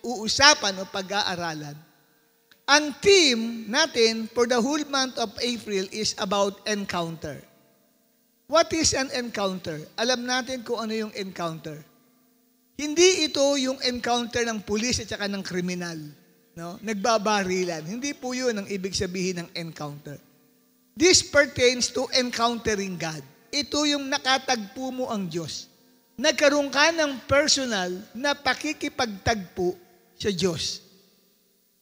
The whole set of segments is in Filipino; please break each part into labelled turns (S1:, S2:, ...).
S1: pag-uusapan o pag-aaralan. Ang theme natin for the whole month of April is about encounter. What is an encounter? Alam natin kung ano yung encounter. Hindi ito yung encounter ng pulis at saka ng kriminal. No? Nagbabarilan. Hindi po yun ang ibig sabihin ng encounter. This pertains to encountering God. Ito yung nakatagpo mo ang Diyos. Nagkaroon ka ng personal na pakikipagtagpo sa Diyos.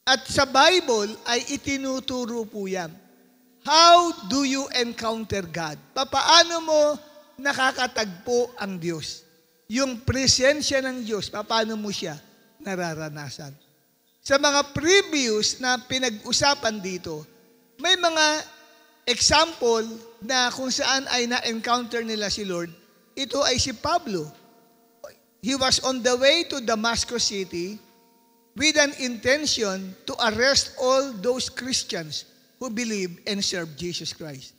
S1: At sa Bible ay itinuturo po yan. How do you encounter God? Paano mo nakakatagpo ang Diyos? Yung presensya ng Diyos, paano mo siya nararanasan? Sa mga previous na pinag-usapan dito, may mga example na kung saan ay na-encounter nila si Lord. Ito ay si Pablo. He was on the way to Damascus City with an intention to arrest all those Christians who believe and serve Jesus Christ.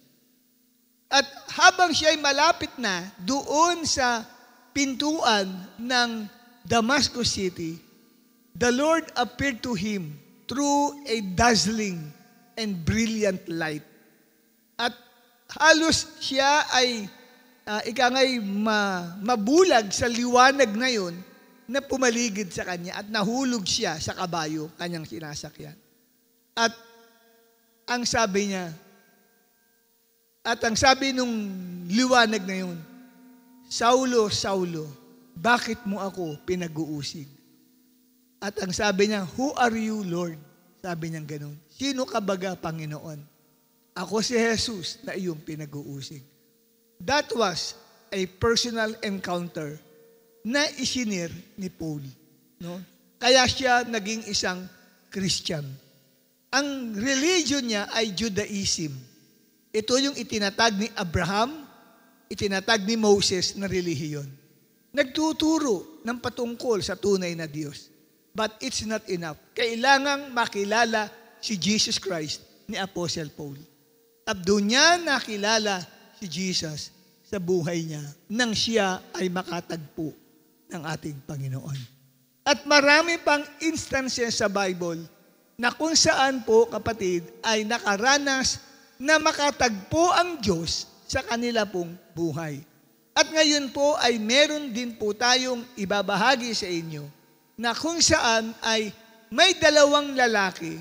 S1: At habang siya ay malapit na doon sa pintuan ng Damascus City, the Lord appeared to him through a dazzling and brilliant light. At halos siya ay mabulag sa liwanag na yun na pumaligid sa kanya at nahulog siya sa kabayo, kanyang sinasakyan. At ang sabi nung liwanag na yun, Saulo, Saulo, bakit mo ako pinag-uusig? At ang sabi niya, who are you, Lord? Sabi niya ganun. Sino ka baga, Panginoon? Ako si Jesus na iyong pinag-uusig. That was a personal encounter na isinir ni Paul. No? Kaya siya naging isang Christian. Ang religion niya ay Judaism. Ito yung itinatag ni Abraham, itinatag ni Moses na relihiyon. Nagtuturo ng patungkol sa tunay na Diyos. But it's not enough. Kailangang makilala si Jesus Christ ni Apostle Paul. At doon niya nakilala si Jesus sa buhay niya nang siya ay makatagpo ng ating Panginoon. At marami pang instances sa Bible na kung saan po, kapatid, ay nakaranas na makatagpo ang Diyos sa kanila pong buhay. At ngayon po ay meron din po tayong ibabahagi sa inyo na kung saan ay may dalawang lalaki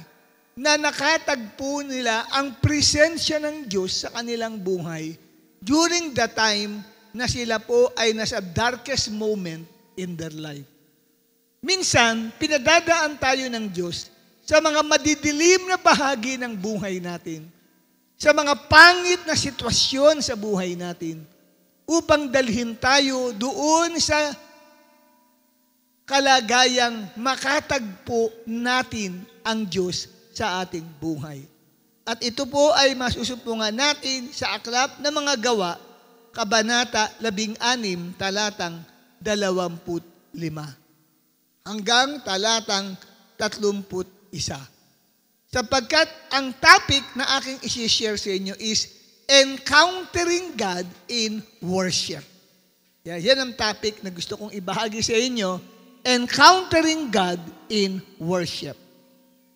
S1: na nakatagpo nila ang presensya ng Diyos sa kanilang buhay during the time na sila po ay nasa darkest moment in their life. Minsan, pinadadaan tayo ng Diyos sa mga madidilim na bahagi ng buhay natin, sa mga pangit na sitwasyon sa buhay natin, upang dalhin tayo doon sa kalagayang makatagpo natin ang Diyos sa ating buhay. At ito po ay masusupungan natin sa aklat ng mga gawa, Kabanata 16, talatang 25 hanggang talatang 31. Sapagkat ang topic na aking isi-share sa inyo is encountering God in worship. Yan ang topic na gusto kong ibahagi sa inyo, encountering God in worship.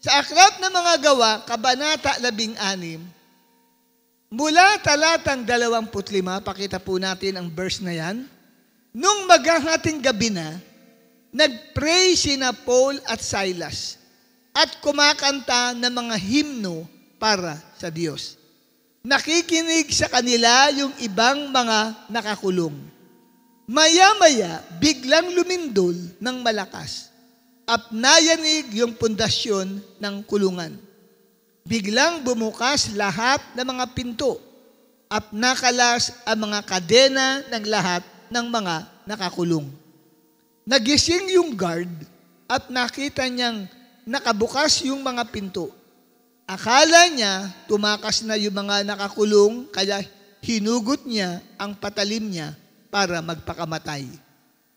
S1: Sa aklat ng mga gawa, Kabanata 16, mula talatang 25, pakita po natin ang verse na yan. Nung maghahating gabi na, nag-pray sina Paul at Silas at kumakanta ng mga himno para sa Diyos. Nakikinig sa kanila yung ibang mga nakakulong. Maya-maya, biglang lumindol ng malakas at nayanig yung pundasyon ng kulungan. Biglang bumukas lahat ng mga pinto at nakalas ang mga kadena ng lahat ng mga nakakulong. Nagising yung guard at nakita niyang nakabukas yung mga pinto. Akala niya tumakas na yung mga nakakulong kaya hinugot niya ang patalim niya para magpakamatay.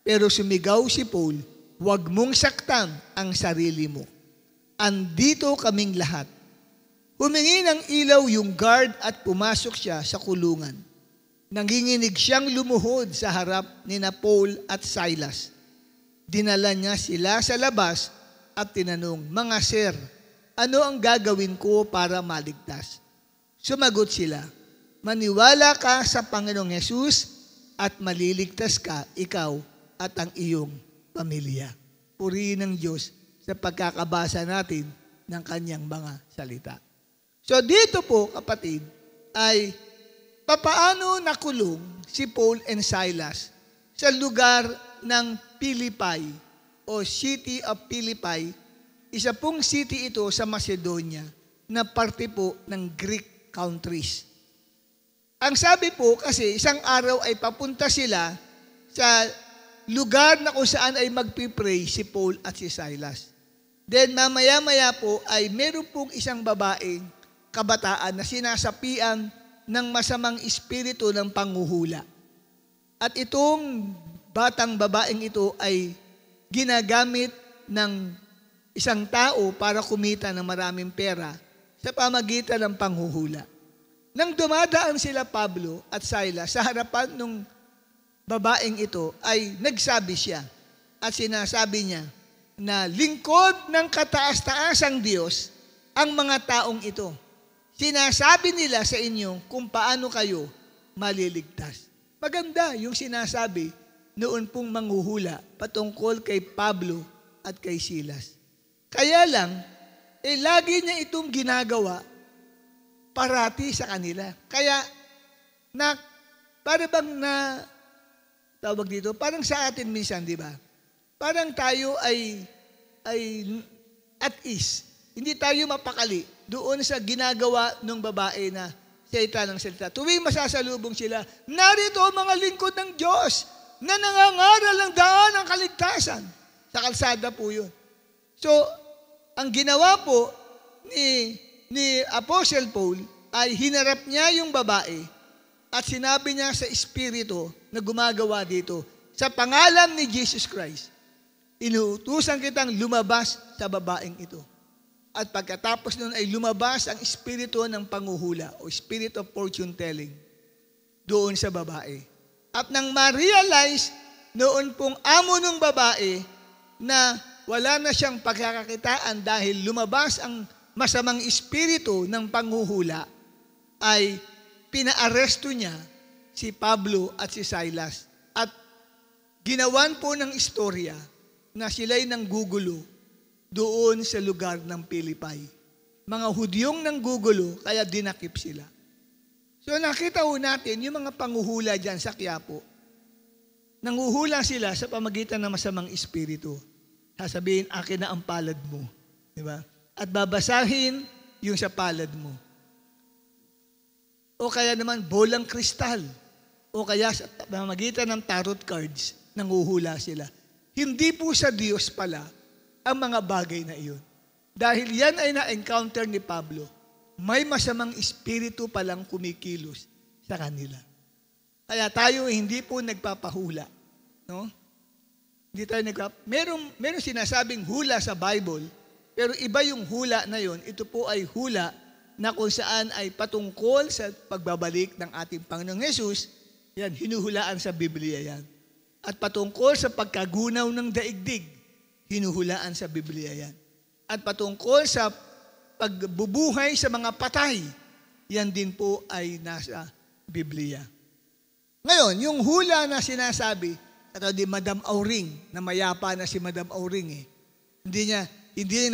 S1: Pero sumigaw si Paul, "Huwag mong saktan ang sarili mo. Andito kaming lahat." Humingi ng ilaw yung guard at pumasok siya sa kulungan. Nanginginig siyang lumuhod sa harap ni na Paul at Silas. Dinala niya sila sa labas at tinanong, "Mga sir, ano ang gagawin ko para maligtas?" Sumagot sila, "Maniwala ka sa Panginoong Hesus at maliligtas ka, ikaw at ang iyong pamilya." Purihin ng Diyos sa pagkakabasa natin ng kanyang mga salita. So dito po, kapatid, ay papaano nakulong si Paul and Silas sa lugar ng Philippi o City of Philippi. Isa pong city ito sa Macedonia na parte po ng Greek countries. Ang sabi po kasi isang araw ay papunta sila sa lugar na kung saan ay magpipray si Paul at si Silas. Then mamaya-maya po ay meron pong isang babaeng kabataan na sinasapian ng masamang espiritu ng panghuhula. At itong batang babaeng ito ay ginagamit ng isang tao para kumita ng maraming pera sa pamagitan ng panghuhula. Nang dumadaan sila Pablo at Silas sa harapan ng babaeng ito, ay nagsabi siya at sinasabi niya na lingkod ng kataas-taasang Diyos ang mga taong ito. Sinasabi nila sa inyo kung paano kayo maliligtas. Maganda yung sinasabi noon pong manghuhula patungkol kay Pablo at kay Silas. Kaya lang, lagi niya itong ginagawa parati sa kanila. Kaya, para bang tawag dito, parang sa atin minsan, di ba? Parang tayo ay at ease. Hindi tayo mapakali doon sa ginagawa ng babae na salita ng salita. Tuwing masasalubong sila, narito ang mga lingkod ng Diyos na nangangaral ng daan ng kaligtasan. Sa kalsada po yun. So, ang ginawa po ni Apostle Paul ay hinarap niya yung babae at sinabi niya sa espiritu na gumagawa dito, sa pangalan ni Jesus Christ, inuutusan kitang lumabas sa babaeng ito. At pagkatapos nun ay lumabas ang espiritu ng panghuhula o spirit of fortune telling doon sa babae. At nang ma-realize noon pong amo ng babae na wala na siyang pagkakakitaan dahil lumabas ang masamang espiritu ng panghuhula, ay pinaaresto niya si Pablo at si Silas. At ginawan po ng istorya na sila'y nanggugulo doon sa lugar ng Philippi. Mga Hudyong nanggugulo, kaya dinakip sila. So nakita ho natin yung mga panghuhula dyan sa Quiapo. Nanghuhula sila sa pamagitan ng masamang espiritu. Sasabihin, akin na ang palad mo. Diba? At babasahin yung sa palad mo. O kaya naman, bolang kristal. O kaya sa pamagitan ng tarot cards, nanghuhula sila. Hindi po sa Diyos pala ang mga bagay na iyon. Dahil yan ay na-encounter ni Pablo, may masamang espiritu palang kumikilos sa kanila. Kaya tayo hindi po nagpapahula. No? Hindi tayo Merong sinasabing hula sa Bible, pero iba yung hula na yon. Ito po ay hula na kung saan ay patungkol sa pagbabalik ng ating Panginoong Hesus. Yan, hinuhulaan sa Biblia yan. At patungkol sa pagkagunaw ng daigdig, hinuhulaan sa Biblia yan. At patungkol sa pagbubuhay sa mga patay, yan din po ay nasa Biblia. Ngayon, yung hula na sinasabi, ito di Madam Auring, na mayapa na si Madam Auring Hindi niya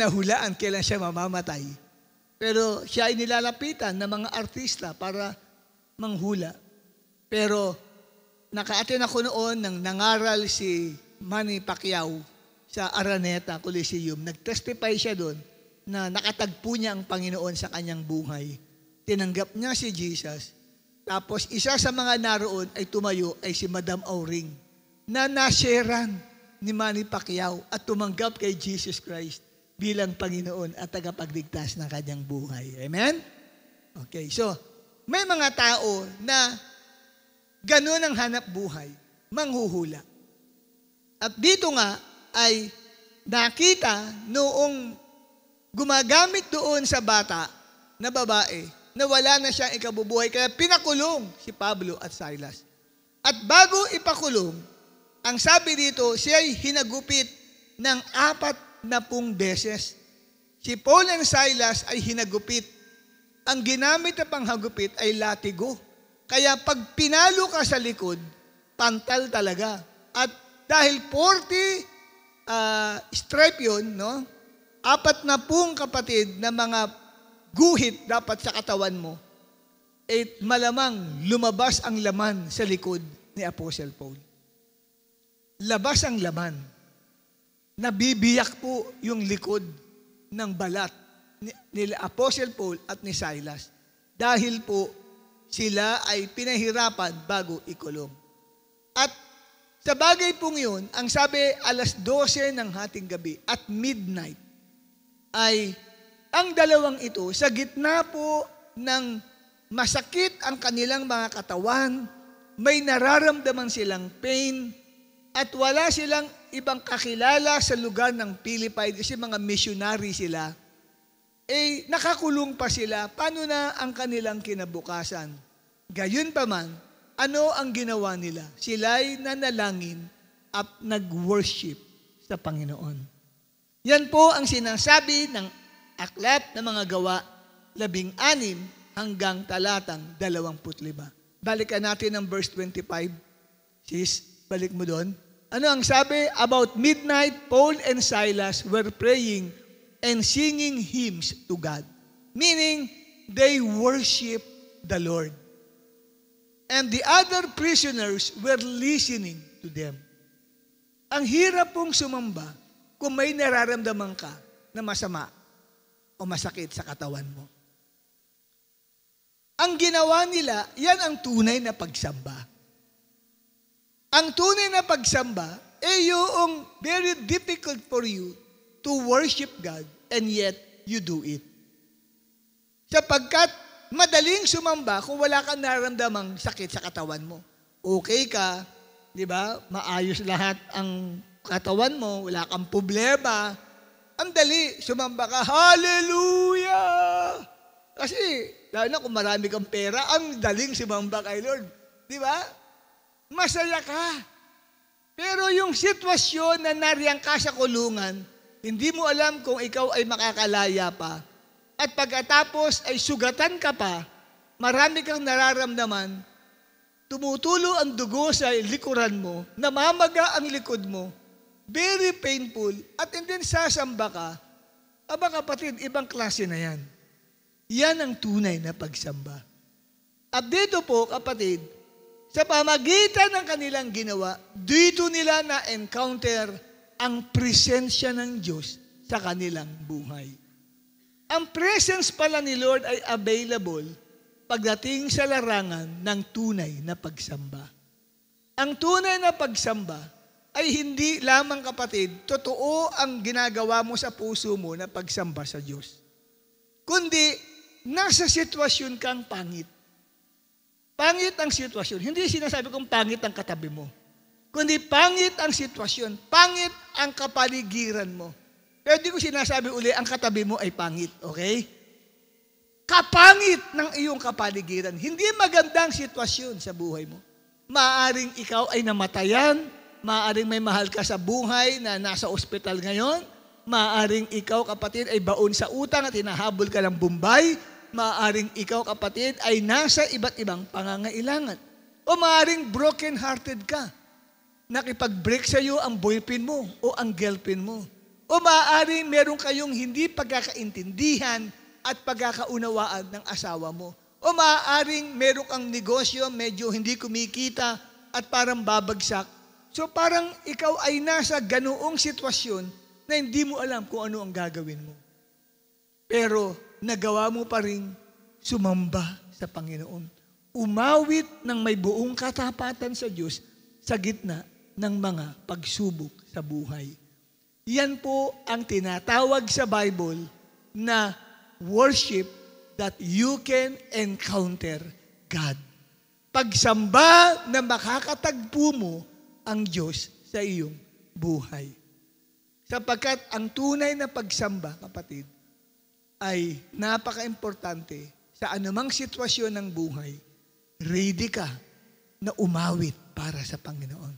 S1: nahulaan kailan siya mamamatay. Pero siya ay nilalapitan ng mga artista para manghula. Pero naka-attend ako noon nang nangaral si Manny Pacquiao sa Araneta Coliseum. Nag-testify siya doon na nakatagpo niya ang Panginoon sa kanyang buhay. Tinanggap niya si Jesus. Tapos isa sa mga naroon ay tumayo ay si Madam Auring na nasyeran ni Manny Pacquiao at tumanggap kay Jesus Christ bilang Panginoon at tagapagligtas ng kanyang buhay. Amen? Okay, so may mga tao na ganun ang hanap buhay, manghuhula. At dito nga ay nakita noong gumagamit doon sa bata na babae na wala na siyang ikabubuhay, kaya pinakulong si Pablo at Silas. At bago ipakulong, ang sabi dito, siya'y hinagupit ng 4 beses. Si Paul and Silas ay hinagupit. Ang ginamit na panghagupit ay latigo. Kaya pag pinalo ka sa likod, pantal talaga. At dahil 40 stripe yun, no? 40 kapatid na mga guhit dapat sa katawan mo, malamang lumabas ang laman sa likod ni Apostle Paul. Labas ang laman. Nabibiyak po yung likod ng balat ni Apostle Paul at ni Silas. Dahil po sila ay pinahirapan bago ikulong. At sa bagay pong yun, ang sabi 12:00 ng hating gabi at midnight, ay ang dalawang ito sa gitna po ng masakit ang kanilang mga katawan, may nararamdaman silang pain, at wala silang ibang kakilala sa lugar ng Philippi kasi mga missionary sila, nakakulong pa sila. Paano na ang kanilang kinabukasan? Gayunpaman, ano ang ginawa nila? Sila'y nanalangin at nag-worship sa Panginoon. Yan po ang sinasabi ng aklat ng mga gawa 16 hanggang talatang 25. Balikan natin ang verse 25. Sis, balik mo doon. Ano ang sabi? About midnight, Paul and Silas were praying and singing hymns to God. Meaning, they worship the Lord. And the other prisoners were listening to them. Ang hirap pong sumamba kung may nararamdaman ka na masama o masakit sa katawan mo. Ang ginawa nila, yan ang tunay na pagsamba. Ang tunay na pagsamba yung very difficult for you to worship God and yet you do it. Sapagkat madaling sumamba kung wala kang nararamdamang sakit sa katawan mo. Okay ka, di ba? Maayos lahat ang katawan mo, wala kang problema. Ang dali, sumamba ka, hallelujah! Kasi, lalo na kung marami kang pera, ang daling sumamba kay Lord. Di ba? Masaya ka. Pero yung sitwasyon na nariyan ka sa kulungan, hindi mo alam kung ikaw ay makakalaya pa. At pagkatapos ay sugatan ka pa, marami kang nararamdaman, tumutulo ang dugo sa likuran mo, namamaga ang likod mo, very painful, at then sasamba ka, aba kapatid, ibang klase na yan. Yan ang tunay na pagsamba. At dito po, kapatid, sa pamagitan ng kanilang ginawa, dito nila na-encounter ang presensya ng Diyos sa kanilang buhay. Ang presence pala ni Lord ay available pagdating sa larangan ng tunay na pagsamba. Ang tunay na pagsamba ay hindi lamang, kapatid, totoo ang ginagawa mo sa puso mo na pagsamba sa Diyos. Kundi, nasa sitwasyon kang pangit. Pangit ang sitwasyon. Hindi sinasabi kong pangit ang katabi mo. Kundi pangit ang sitwasyon. Pangit ang kapaligiran mo. Pero di ko sinasabi uli, ang katabi mo ay pangit. Okay? Kapangit ng iyong kapaligiran. Hindi magandang sitwasyon sa buhay mo. Maaaring ikaw ay namatayan. Maaaring may mahal ka sa buhay na nasa ospital ngayon. Maaaring ikaw, kapatid, ay baon sa utang at hinahabol ka ng Bombay. Maaaring ikaw, kapatid, ay nasa iba't ibang pangangailangan. O maaaring broken-hearted ka. Nakipag-break sa iyo ang boyfriend mo o ang girlfriend mo. O maaaring meron kayong hindi pagkakaintindihan at pagkakaunawaan ng asawa mo. O maaaring meron kang negosyo, medyo hindi kumikita at parang babagsak. So parang ikaw ay nasa ganoong sitwasyon na hindi mo alam kung ano ang gagawin mo. Pero nagawa mo pa rin sumamba sa Panginoon. Umawit ng may buong katapatan sa Diyos sa gitna ng mga pagsubok sa buhay. Yan po ang tinatawag sa Bible na worship that you can encounter God. Pagsamba na makakatagpo mo ang Diyos sa iyong buhay. Sapagkat ang tunay na pagsamba, kapatid, ay napaka-importante sa anumang sitwasyon ng buhay. Ready ka na umawit para sa Panginoon.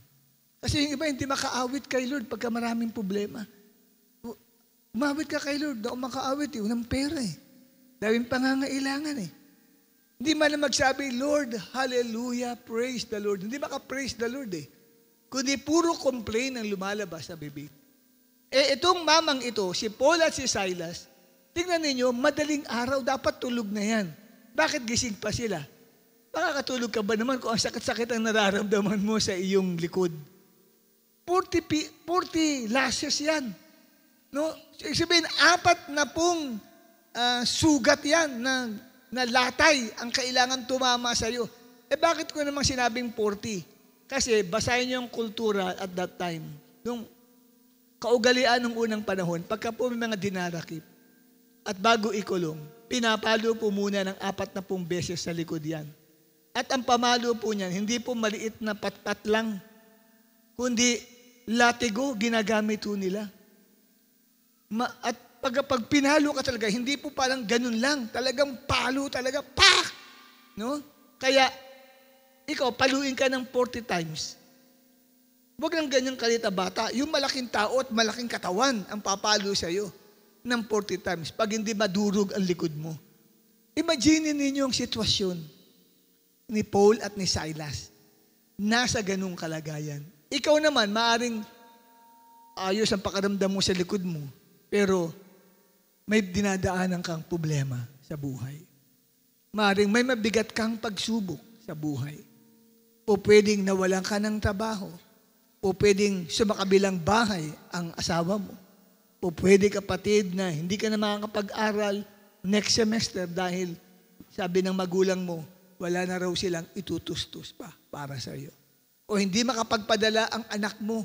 S1: Kasi yung iba hindi makaawit kay Lord pagka maraming problema. Umawit ka kay Lord. Hindi ako makaawit eh. Unang pera eh. Daming pangangailangan eh. Hindi man na magsabi, Lord, hallelujah, praise the Lord. Hindi maka-praise the Lord eh. Kundi puro complain ang lumalabas sa bibig. Itong mamang ito, si Paul at si Silas, tingnan ninyo, madaling araw, dapat tulog na yan. Bakit gising pa sila? Makakatulog ka ba naman kung ang sakit-sakit ang nararamdaman mo sa iyong likod? 40 lashes yan. No? Sabihin, 40 sugat yan na latay ang kailangan tumama sa iyo. Bakit ko namang sinabing 40? Kasi basahin niyo yung kultura at that time. Yung kaugalian ng unang panahon, pagka po may mga dinarakip at bago ikulong, pinapalo po muna ng 40 beses sa likod yan. At ang pamalo po niyan, hindi po maliit na patpat lang, kundi latigo, ginagamit po nila. At pag pinalo ka talaga, hindi po parang ganun lang. Talagang palo talaga. Pak! No? Kaya, ikaw, paluin ka ng 40 times. Huwag lang ganyang kalita bata. Yung malaking tao at malaking katawan ang papalo sa'yo ng 40 times pag hindi madurog ang likod mo. Imagine ninyo ang sitwasyon ni Paul at ni Silas. Nasa ganung kalagayan. Ikaw naman, maaring ayos ang pakaramdam mo sa likod mo, pero may dinadaanan kang problema sa buhay. Maaring may mabigat kang pagsubok sa buhay. O pwedeng nawalan ka ng trabaho. O pwedeng sumakabilang bahay ang asawa mo. O pwede kapatid na hindi ka na makakapag-aral next semester dahil sabi ng magulang mo, wala na raw silang itutustos pa para sa iyo. O hindi makapagpadala ang anak mo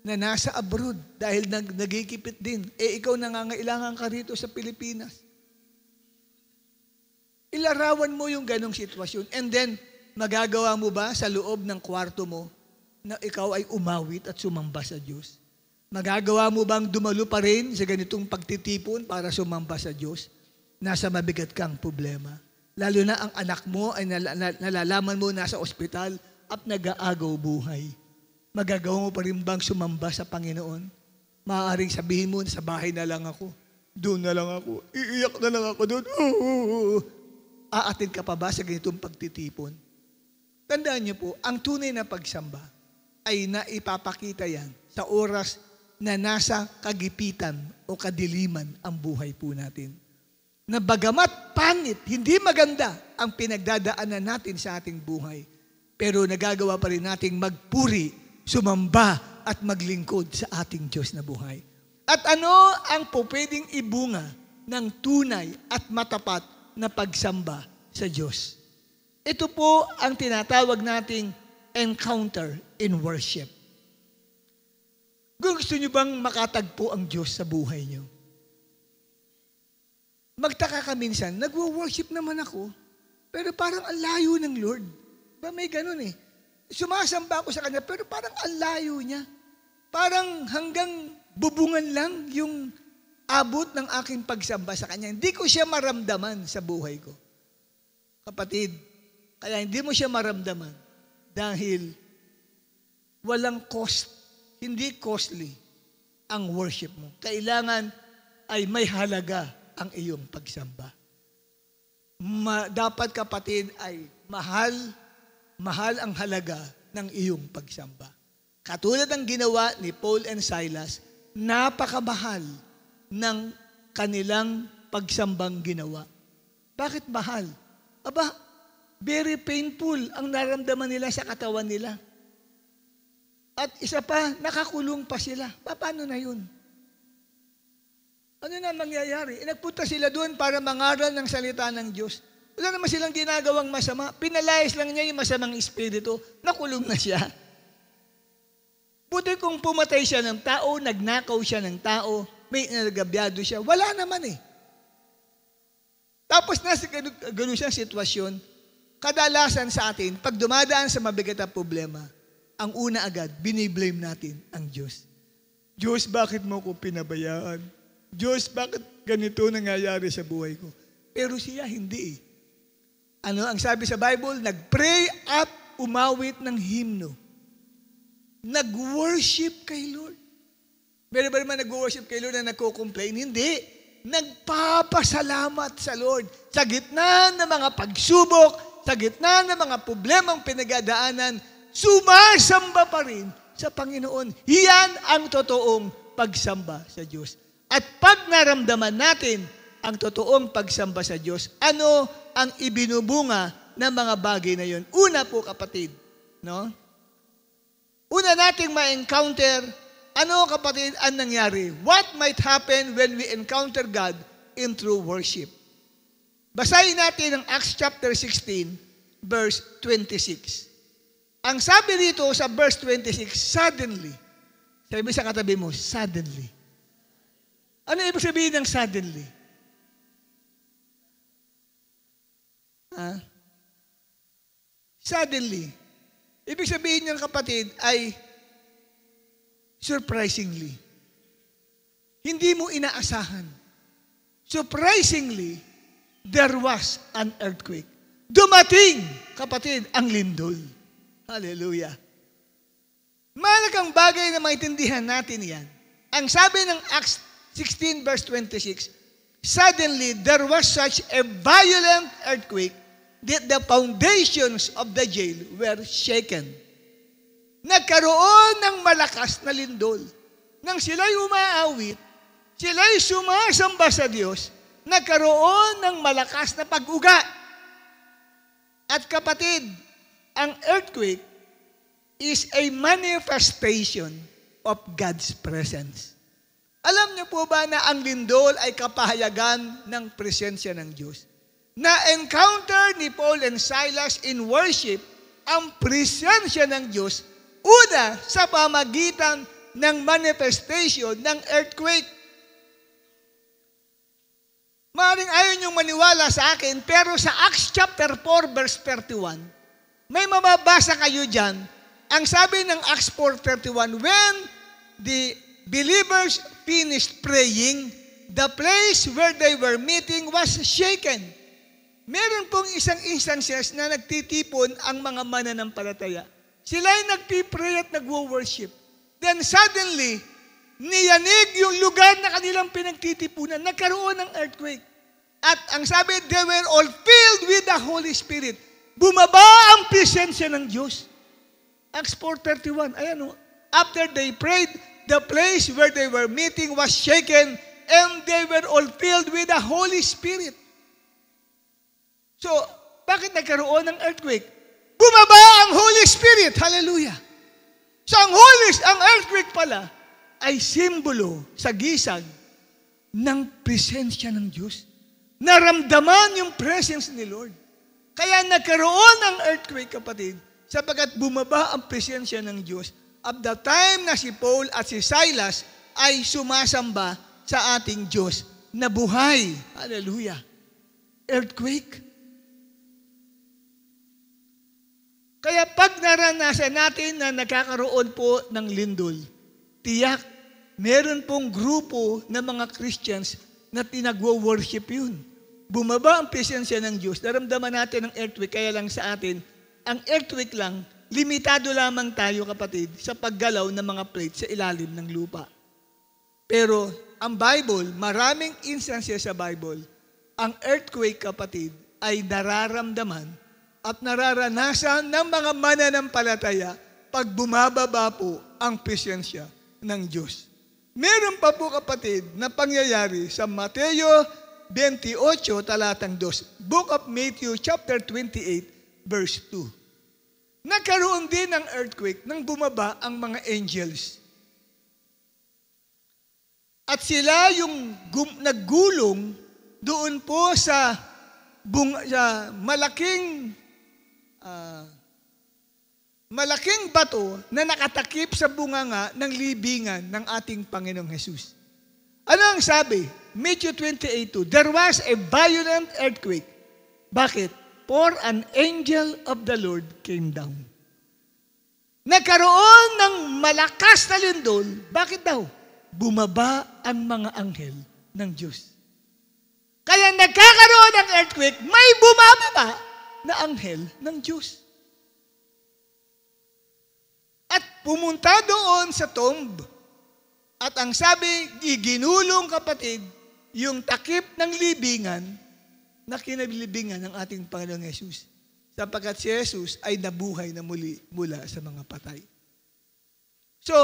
S1: na nasa abroad dahil nagikipit din. Ikaw nangangailangan ka rito sa Pilipinas. Ilarawan mo yung ganong sitwasyon. And then, magagawa mo ba sa loob ng kwarto mo na ikaw ay umawit at sumamba sa Diyos? Magagawa mo bang dumalo pa rin sa ganitong pagtitipon para sumamba sa Diyos? Nasa mabigat kang problema. Lalo na ang anak mo ay nalalaman mo nasa ospital at nag-aagaw buhay. Magagawa mo pa rin bang sumamba sa Panginoon? Maaaring sabihin mo, sa bahay na lang ako. Doon na lang ako. Iiyak na lang ako doon. Aatin ka pa ba sa ganitong pagtitipon? Tandaan niyo po, ang tunay na pagsamba ay naipapakita yan sa oras na nasa kagipitan o kadiliman ang buhay po natin. Na bagamat pangit, hindi maganda ang pinagdadaanan natin sa ating buhay, pero nagagawa pa rin nating magpuri, sumamba at maglingkod sa ating Diyos na buhay. At ano ang pwedeng ibunga ng tunay at matapat na pagsamba sa Diyos? Ito po ang tinatawag nating encounter in worship. Gusto niyo bang makatagpo ang Diyos sa buhay niyo? Magtaka ka minsan, nagwo-worship naman ako, pero parang ang layo ng Lord. Ba may ganun eh. Sumasamba ako sa Kanya, pero parang ang layo niya. Parang hanggang bubungan lang yung abot ng aking pagsamba sa Kanya. Hindi ko siya maramdaman sa buhay ko. Kapatid, kaya hindi mo siya maramdaman dahil walang cost, hindi costly ang worship mo. Kailangan ay may halaga ang iyong pagsamba. Dapat kapatid ay mahal ang halaga ng iyong pagsamba. Katulad ng ginawa ni Paul and Silas, napakamahal ng kanilang pagsambang ginawa. Bakit mahal? Aba, very painful ang naramdaman nila sa katawan nila. At isa pa, nakakulong pa sila. Paano na yun? Ano na mangyayari? Nagpunta sila doon para mangaral ng salita ng Diyos. Wala naman silang ginagawang masama. Pinalayas lang niya yung masamang espiritu. Nakulong na siya. Buti kung pumatay siya ng tao, nagnakaw siya ng tao, may nagabyado siya. Wala naman eh. Tapos nasa ganun siyang sitwasyon, kadalasan sa atin, pag dumadaan sa mabigat na problema, ang una agad, biniblame natin ang Diyos. Diyos, bakit mo ko pinabayaan? Diyos, bakit ganito nangyayari sa buhay ko? Pero siya hindi eh. Ano ang sabi sa Bible? Nag-pray at umawit ng himno. Nag-worship kay Lord. Meron ba naman nag-worship kay Lord na nagko-complain? Hindi. Nagpapasalamat sa Lord. Sa gitna ng mga pagsubok, sa gitna ng mga problemang pinagdaanan, sumasamba pa rin sa Panginoon. Iyan ang totoong pagsamba sa Diyos. At pag naramdaman natin ang totoong pagsamba sa Diyos, ano ang ibinubunga ng mga bagay na yon? Una po, kapatid, no? Una nating ma-encounter, ano, kapatid, ang nangyari? What might happen when we encounter God in true worship? Basahin natin ang Acts chapter 16, verse 26. Ang sabi dito sa verse 26, suddenly. Sabi sa katabi mo, suddenly. Ano ibig sabihin ng suddenly? Suddenly. Ibig sabihin ng kapatid ay surprisingly. Hindi mo inaasahan. Surprisingly, there was an earthquake. Dumating, kapatid, ang lindol. Hallelujah. Malagang bagay na maintindihan natin yan. Ang sabi ng Acts 16 verse 26, suddenly there was such a violent earthquake that the foundations of the jail were shaken. Nagkaroon ng malakas na lindol. Nang sila'y umaawit, sila'y sumasamba sa Diyos, nagkaroon ng malakas na pag-uga. At kapatid, ang earthquake is a manifestation of God's presence. Alam niyo po ba na ang lindol ay kapahayagan ng presensya ng Diyos? Na-encounter ni Paul and Silas in worship ang presensya ng Diyos una sa pamagitan ng manifestation ng earthquake. Maaaring ayaw niyong maniwala sa akin, pero sa Acts chapter 4 verse 31, may mababasa kayo dyan. Ang sabi ng Acts 4:31, when the believers finished praying, the place where they were meeting was shaken. Meron pong isang instances na nagtitipon ang mga mananampalataya. Sila'y nagpipray at nagwo-worship. Then suddenly, niyanig yung lugar na kanilang pinagtitipunan. Nagkaroon ng earthquake. At ang sabi, they were all filled with the Holy Spirit. Bumaba ang presensya ng Diyos. Acts 4:31, ayan o. After they prayed, the place where they were meeting was shaken and they were all filled with the Holy Spirit. So, bakit nagkaroon ng earthquake? Bumaba ang Holy Spirit. Hallelujah. So, ang earthquake pala ay simbolo sa gisag ng presensya ng Diyos. Naramdaman yung presence ni Lord. Kaya nagkaroon ng earthquake, kapatid, sapagkat bumaba ang presensya ng Diyos at the time na si Paul at si Silas ay sumasamba sa ating Diyos na buhay. Hallelujah. Earthquake. Kaya pag naranasan natin na nagkakaroon po ng lindol, tiyak, meron pong grupo ng mga Christians na tinagwo-worship yun. Bumaba ang presensya ng Diyos. Naramdaman natin ang earthquake, kaya lang sa atin, ang earthquake lang, limitado lamang tayo, kapatid, sa paggalaw ng mga plates sa ilalim ng lupa. Pero ang Bible, maraming instances sa Bible, ang earthquake, kapatid, ay nararamdaman at nararanasan ng mga mananampalataya pag bumababa po ang presensya ng Diyos. Meron pa po, kapatid, na pangyayari sa Mateo 28, talatang 2. Book of Matthew, chapter 28, verse 2. Nagkaroon din ng earthquake nang bumaba ang mga angels. At sila yung naggulong doon po sa malaking bato na nakatakip sa bunganga ng libingan ng ating Panginoong Jesus. Ano ang sabi? Matthew 28:2, there was a violent earthquake. Bakit? For an angel of the Lord came down. Nagkaroon ng malakas na lindol. Bakit daw? Bumaba ang mga anghel ng Diyos. Kaya nagkakaroon ng earthquake, may bumababa na anghel ng Diyos. At pumunta doon sa tomb At ang sabi, iginulong kapatid, yung takip ng libingan na kinalibingan ng ating Panginoong Yesus. Sapagkat si Jesus ay nabuhay na muli mula sa mga patay. So,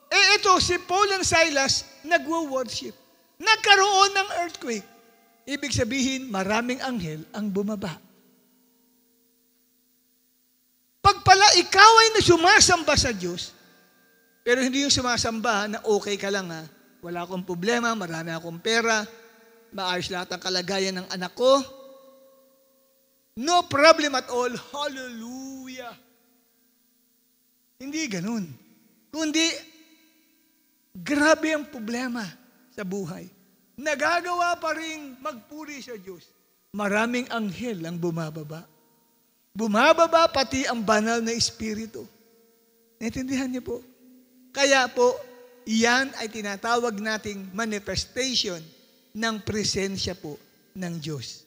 S1: ito si Paul and Silas nagwo-worship. Nagkaroon ng earthquake. Ibig sabihin, maraming anghel ang bumaba. Pag pala ikaw ay sumasamba sa Diyos, pero hindi yung sumasamba na okay ka lang ha, wala akong problema, marami akong pera, maayos lahat ang kalagayan ng anak ko, no problem at all, hallelujah. Hindi ganun. Kundi, grabe ang problema sa buhay. Nagagawa pa rin magpuri sa Diyos. Maraming anghel ang bumababa. Bumababa pati ang banal na espiritu. Naintindihan niyo po? Kaya po, iyan ay tinatawag nating manifestation ng presensya po ng Diyos.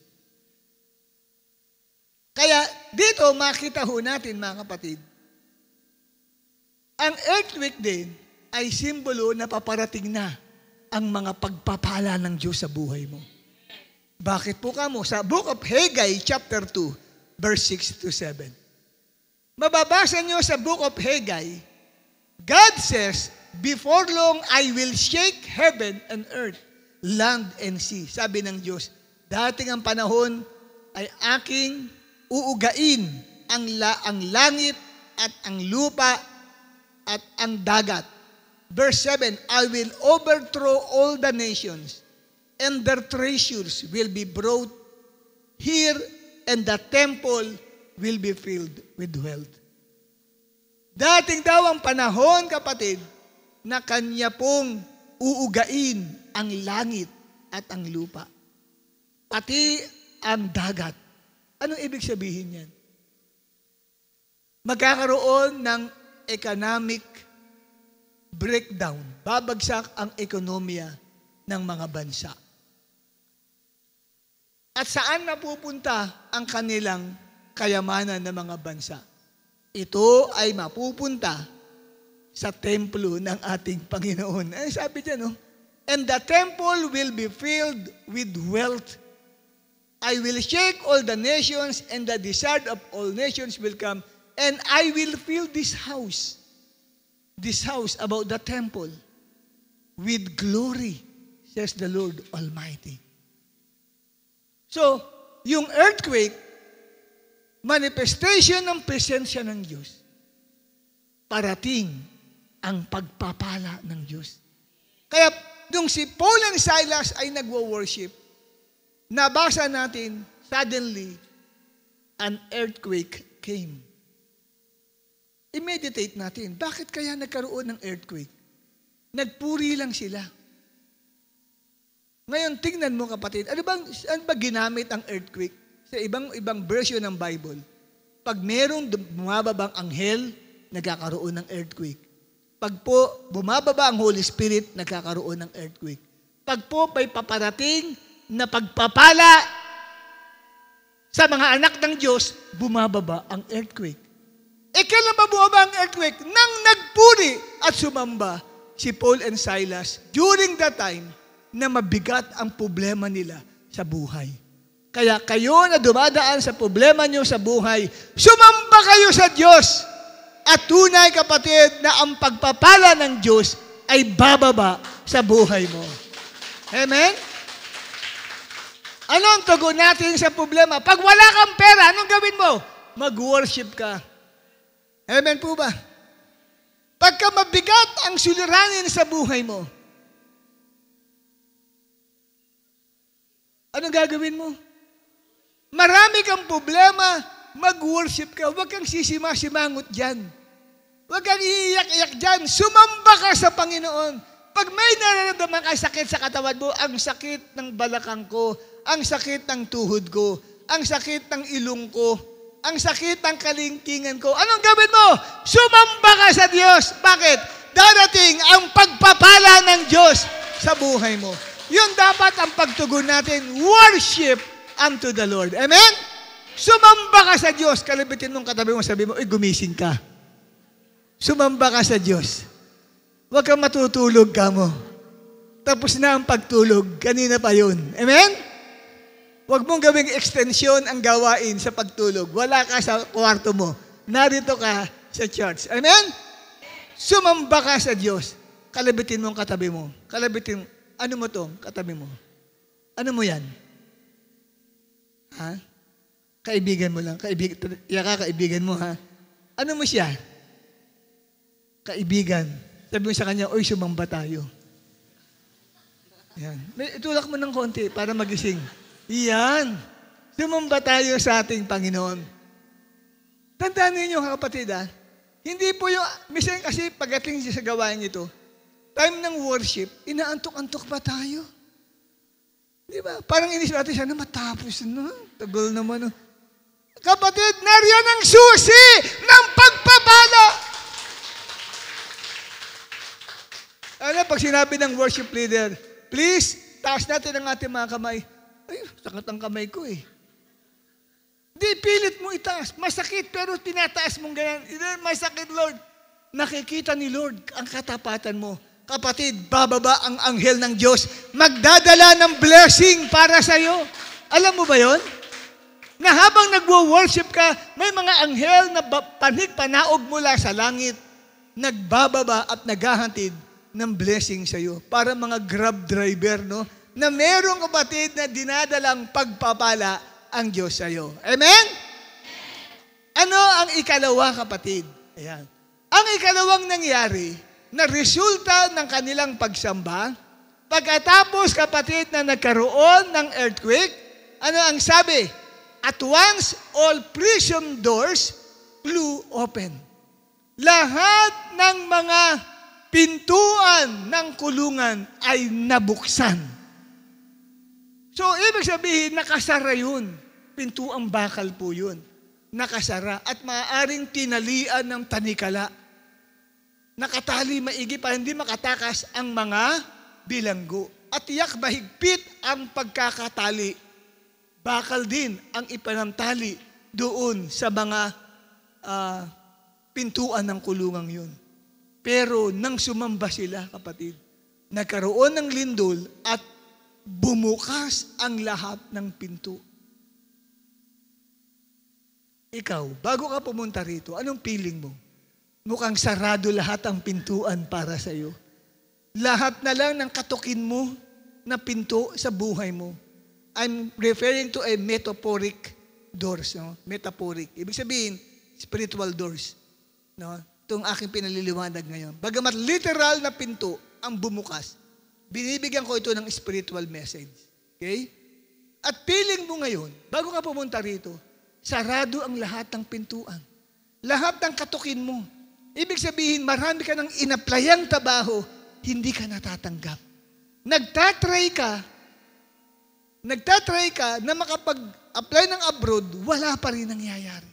S1: Kaya dito makita ho natin mga kapatid, ang earthquake din ay simbolo na paparating na ang mga pagpapala ng Diyos sa buhay mo. Bakit po kamo? Sa Book of Haggai, chapter 2, verse 6 to 7. Mababasa nyo sa Book of Haggai, God says, before long I will shake heaven and earth, land and sea. Sabi ng Diyos, dating ang panahon ay aking uugain ang langit at ang lupa at ang dagat. Verse 7, I will overthrow all the nations, and their treasures will be brought here, and the temple will be filled with wealth. Dating daw ang panahon, kapatid, na kanya pong uugain ang langit at ang lupa, pati ang dagat. Anong ibig sabihin yan? Magkakaroon ng economic breakdown. Babagsak ang ekonomiya ng mga bansa. At saan napupunta ang kanilang kayamanan ng mga bansa? Ito ay mapupunta sa templo ng ating Panginoon. Ay, sabi dyan, no? And the temple will be filled with wealth. I will shake all the nations, and the desire of all nations will come, and I will fill this house about the temple with glory, says the Lord Almighty. So, yung earthquake, manifestation ng presensya ng Diyos, parating ang pagpapala ng Diyos. Kaya, nung si Paul and Silas ay nagwo-worship, nabasa natin, suddenly, an earthquake came. I-meditate natin, bakit kaya nagkaroon ng earthquake? Nagpuri lang sila. Ngayon, tingnan mo kapatid, ano ba ginamit ang earthquake? Sa ibang version ng Bible, pag merong bumababang anghel, nagkakaroon ng earthquake. Pag po bumababa ang Holy Spirit, nagkakaroon ng earthquake. Pag po may paparating na pagpapala sa mga anak ng Diyos, bumababa ang earthquake. Kailan ba bumaba ang earthquake? Nang nagpuri at sumamba si Paul and Silas during that time na mabigat ang problema nila sa buhay. Kaya kayo na dumadaan sa problema nyo sa buhay, sumamba kayo sa Diyos. At tunay kapatid na ang pagpapala ng Diyos ay bababa sa buhay mo. Amen? Ano ang tugon natin sa problema? Pag wala kang pera, anong gawin mo? Mag-worship ka. Amen po ba? Pagka mabigat ang suliranin sa buhay mo, anong gagawin mo? Marami kang problema, mag-worship ka. Huwag kang sisima-simangot dyan. Huwag kang iiyak-iyak dyan. Sumamba ka sa Panginoon. Pag may nararamdaman ka sakit sa katawan mo, ang sakit ng balakang ko, ang sakit ng tuhod ko, ang sakit ng ilong ko, ang sakit ng kalingkingan ko, anong gawin mo? Sumamba ka sa Diyos. Bakit? Darating ang pagpapala ng Diyos sa buhay mo. Yun dapat ang pagtugon natin. Worship unto the Lord. Amen? Sumamba ka sa Diyos. Kalabitin mong katabi mo, sabi mo, gumising ka. Sumamba ka sa Diyos. Huwag kang matutulog ka mo. Tapos na ang pagtulog. Kanina pa yun. Amen? Huwag mong gawing extension ang gawain sa pagtulog. Wala ka sa kwarto mo. Narito ka sa church. Amen? Sumamba ka sa Diyos. Kalabitin mo ang katabi mo. Kalabitin, ano mo to? Katabi mo. Ano mo yan? Ha? Kaibigan mo lang. Kaibigan mo, ha? Ano mo siya? Kaibigan. Sabi mo sa kanya, oy, sumamba tayo. Yan. Itulak mo ng konti para magising. Yan. Sumamba tayo sa ating Panginoon. Tandaan ninyo, kapatid, ha? Hindi po yung, minsan kasi pagdating sa gawain ito, time ng worship, inaantok-antok pa tayo. Di ba? Parang inisip natin, sana matapos na. Tagal naman. Kapatid, nariyan ang susi ng pagpapala. Ano, pag sinabi ng worship leader, please, taas natin ang ating mga kamay. Ay, sakit ang kamay ko eh. Di, pilit mo itaas. Masakit, pero tinataas mong ganyan. Masakit, Lord. Nakikita ni Lord ang katapatan mo. Kapatid, bababa ang anghel ng Diyos. Magdadala ng blessing para sa iyo. Alam mo ba yon? Na habang nagwo-worship ka, may mga anghel na panig-panaog mula sa langit, nagbababa at naghahantid ng blessing sa iyo. Para mga grab driver, no? Na merong kapatid na dinadalang pagpapala ang Diyos sa iyo. Amen? Ano ang ikalawa, kapatid? Ayan. Ang ikalawang nangyari na resulta ng kanilang pagsamba, pagkatapos, kapatid, na nagkaroon ng earthquake, ano ang sabi? At once, all prison doors flew open. Lahat ng mga pintuan ng kulungan ay nabuksan. So, ibig sabihin, nakasara yun. Pintuang bakal po yun. Nakasara. At maaaring tinalian ng tanikala. Nakatali maigi para hindi makatakas ang mga bilanggo. At tiyak mahigpit ang pagkakatali. Bakal din ang ipanamtali doon sa mga pintuan ng kulungang yun. Pero nang sumamba sila, kapatid, nagkaroon ng lindol at bumukas ang lahat ng pinto. Ikaw, bago ka pumunta rito, anong feeling mo? Mukhang sarado lahat ang pintuan para sa iyo. Lahat na lang ng katukin mo na pinto sa buhay mo. I'm referring to a metaphoric doors. No? Metaphoric. Ibig sabihin, spiritual doors. No? Itong aking pinaliliwanag ngayon. Bagamat literal na pinto ang bumukas, binibigyan ko ito ng spiritual message. Okay? At feeling mo ngayon, bago ka pumunta rito, sarado ang lahat ng pintuan. Lahat ng katukin mo. Ibig sabihin, marami ka ng inaplayang trabaho, hindi ka natatanggap. Nagtatry ka na makapag-apply ng abroad, wala pa rin nangyayari.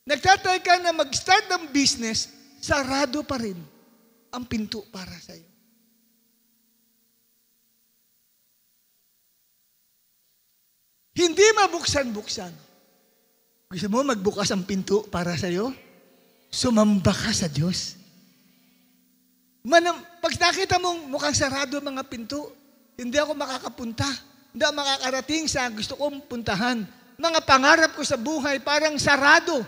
S1: Nagtatry ka na mag-start ng business, sarado pa rin ang pinto para sa iyo. Hindi mabuksan-buksan. Gusto mo magbukas ang pinto para sa iyo? Sumamba ka sa Diyos. Pag nakita mong mukhang sarado mga pinto, hindi ako makakapunta. Hindi ako makakarating sa gusto kong puntahan. Mga pangarap ko sa buhay parang sarado.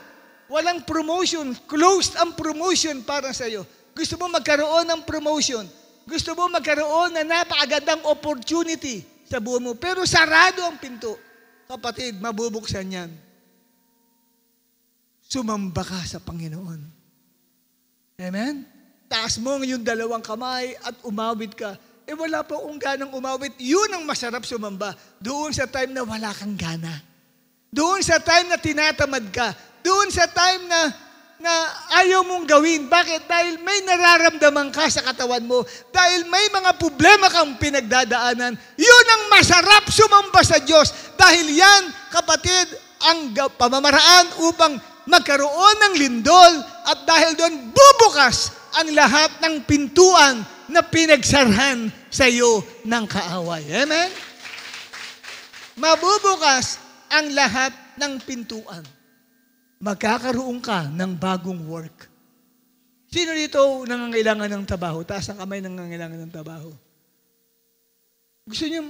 S1: Walang promotion. Closed ang promotion para sa iyo. Gusto mo magkaroon ng promotion. Gusto mo magkaroon ng napakagandang opportunity sa buhay mo. Pero sarado ang pinto. Kapatid, mabubuksan yan. Sumamba ka sa Panginoon. Amen? Taas mo yung dalawang kamay at umawit ka. Eh wala pa akong ganang umawit. Yun ang masarap sumamba. Doon sa time na wala kang gana. Doon sa time na tinatamad ka. Doon sa time na ayaw mong gawin. Bakit? Dahil may nararamdaman ka sa katawan mo. Dahil may mga problema kang pinagdadaanan. Yun ang masarap sumamba sa Diyos. Dahil yan, kapatid, ang pamamaraan upang magkaroon ng lindol at dahil doon bubukas ang lahat ng pintuan na pinagsarhan sa iyo ng kaaway. Amen? Mabubukas ang lahat ng pintuan. Magkakaroon ka ng bagong work. Sino dito nangangailangan ng trabaho? Taas ang kamay nangangailangan ng trabaho. Gusto niyo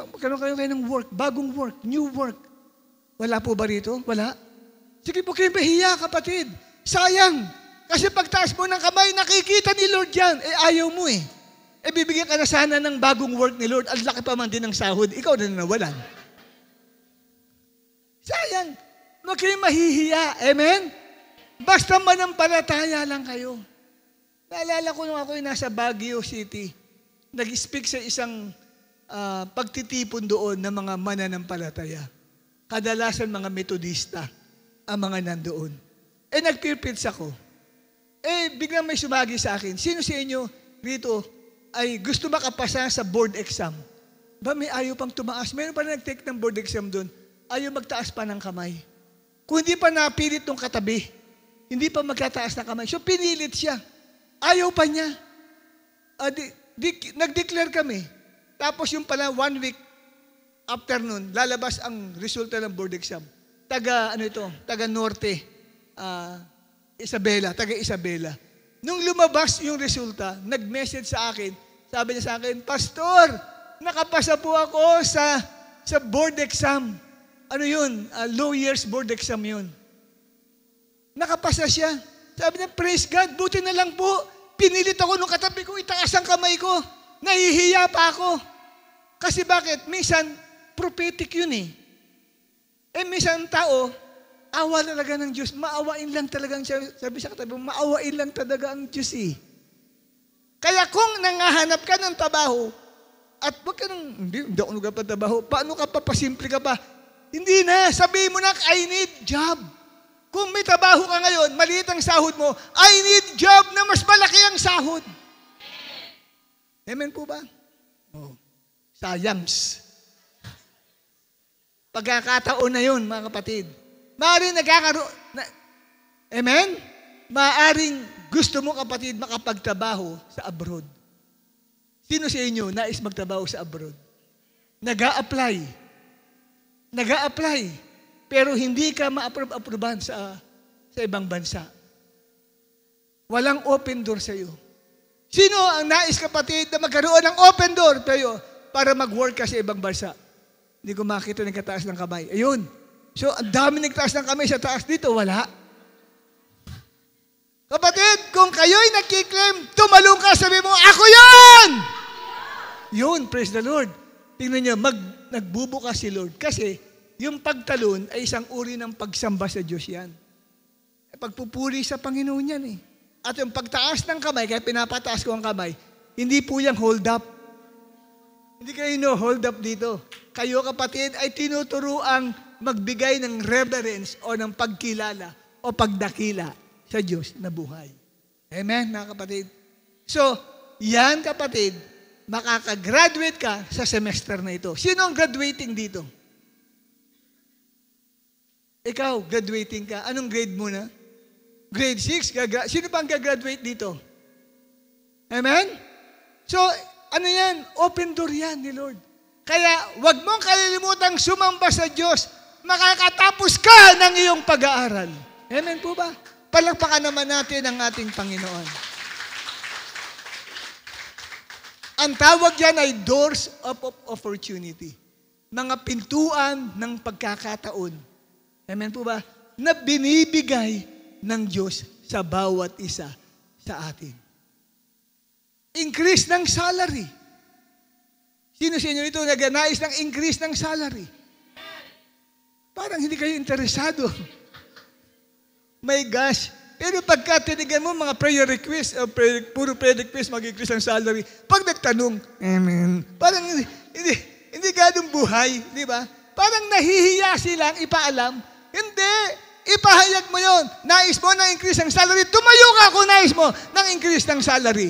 S1: magkaroon kayo ng work, bagong work, new work. Wala po ba rito? Wala. Sige po kayo mahiya, kapatid. Sayang. Kasi pagtaas mo ng kamay, nakikita ni Lord yan. Ayaw mo eh. Bibigyan ka na sana ng bagong work ni Lord. Ang laki pa man din ng sahod. Ikaw na nawalan. Sayang. Huwag kayo mahihiya. Amen? Basta manampalataya lang kayo. Naalala ko nung ako nasa Baguio City. Nag-speak sa isang pagtitipon doon ng mga mananampalataya. Kadalasan mga metodista ang mga nandoon. Nag-preach ako. Biglang may sumagi sa akin. Sino sa inyo rito ay gusto makapasa sa board exam? Ba may ayaw pang tumaas? Meron pa na nag-take ng board exam doon. Ayaw magtaas pa ng kamay. Kung hindi pa napilit ng katabi, hindi pa magtataas ng kamay. So pinilit siya. Ayaw pa niya. Nag-declare kami. Tapos yung pala 1 week after nun, lalabas ang resulta ng board exam. Taga Norte, taga Isabela. Nung lumabas yung resulta, nag-message sa akin, sabi niya sa akin, Pastor, nakapasa po ako sa board exam. Ano yun? Low years board exam yun. Nakapasa siya. Sabi niya, praise God, buti na lang po. Pinilit ako nung katabi ko, itaas ang kamay ko. Nahihiya pa ako. Kasi bakit? Minsan, prophetic yun eh. Minsan tao, awa talaga ng Diyos. Maawain lang talaga siya. Sabi sa katabi, maawain lang talaga ang Diyos eh. Kaya kung nangahanap ka ng trabaho, at wag ka nang, hindi ako nagpatrabaho, paano ka pa, pasimple ka pa? Hindi na, sabihin mo na, I need job. Kung may trabaho ka ngayon, maliit ang sahod mo, I need job na mas malaki ang sahod. Amen po ba? Oh. Sayang. Pagkakataon na yun, mga kapatid. Maaring nagkakaroon, amen? Maaring gusto mo, kapatid, makapagtrabaho sa abroad. Sino sa inyo nais magtrabaho sa abroad? Nag-a-apply. Pero hindi ka ma-approve-approvean sa ibang bansa. Walang open door sa iyo. Sino ang nais, kapatid, na magkaroon ng open door tayo para mag-work ka sa ibang bansa? Hindi ko makita ng kataas ng kamay. Ayun. So, ang dami nagtaas ng kamay sa taas dito, wala. Kapatid, kung kayo'y nagkiklaim, tumalong ka, sabi mo, ako yun! Yun, praise the Lord. Tingnan niyo, nagbubukas si Lord. Kasi, yung pagtalon ay isang uri ng pagsamba sa Diyos yan. Pagpupuri sa Panginoon yan eh. At yung pagtaas ng kamay, kaya pinapataas ko ang kamay, hindi po yung hold up. Hindi kayo hold up dito. Kayo, kapatid, ay tinuturuang magbigay ng reverence o ng pagkilala o pagdakila sa Diyos na buhay. Amen, mga kapatid? So, yan, kapatid, makakagraduate ka sa semester na ito. Sino ang graduating dito? Ikaw, graduating ka. Anong grade mo na? Grade 6? Sino pa ang gagraduate dito? Amen? So, ano yan? Open door yan ni Lord. Kaya, wag mong kalilimutang sumamba sa Diyos. Makakatapos ka ng iyong pag-aaral. Amen po ba? Palakpakan naman natin ang ating Panginoon. Ang tawag yan ay doors of opportunity. Mga pintuan ng pagkakataon. Amen po ba? Na binibigay ng Diyos sa bawat isa sa atin. Increase ng salary. Sino sa inyo ito nagnanais ng increase ng salary? Parang hindi kayo interesado. My gosh. Pero pagka tinigan mo mga prayer request, puro prayer request, mag-increase ang salary. Pag nagtanong, amen. Parang hindi ganong buhay, di ba? Parang nahihiya silang ipaalam. Hindi. Ipahayag mo yon. Nais mo na increase ang salary. Tumayo ka kung nais mo ng increase ng salary.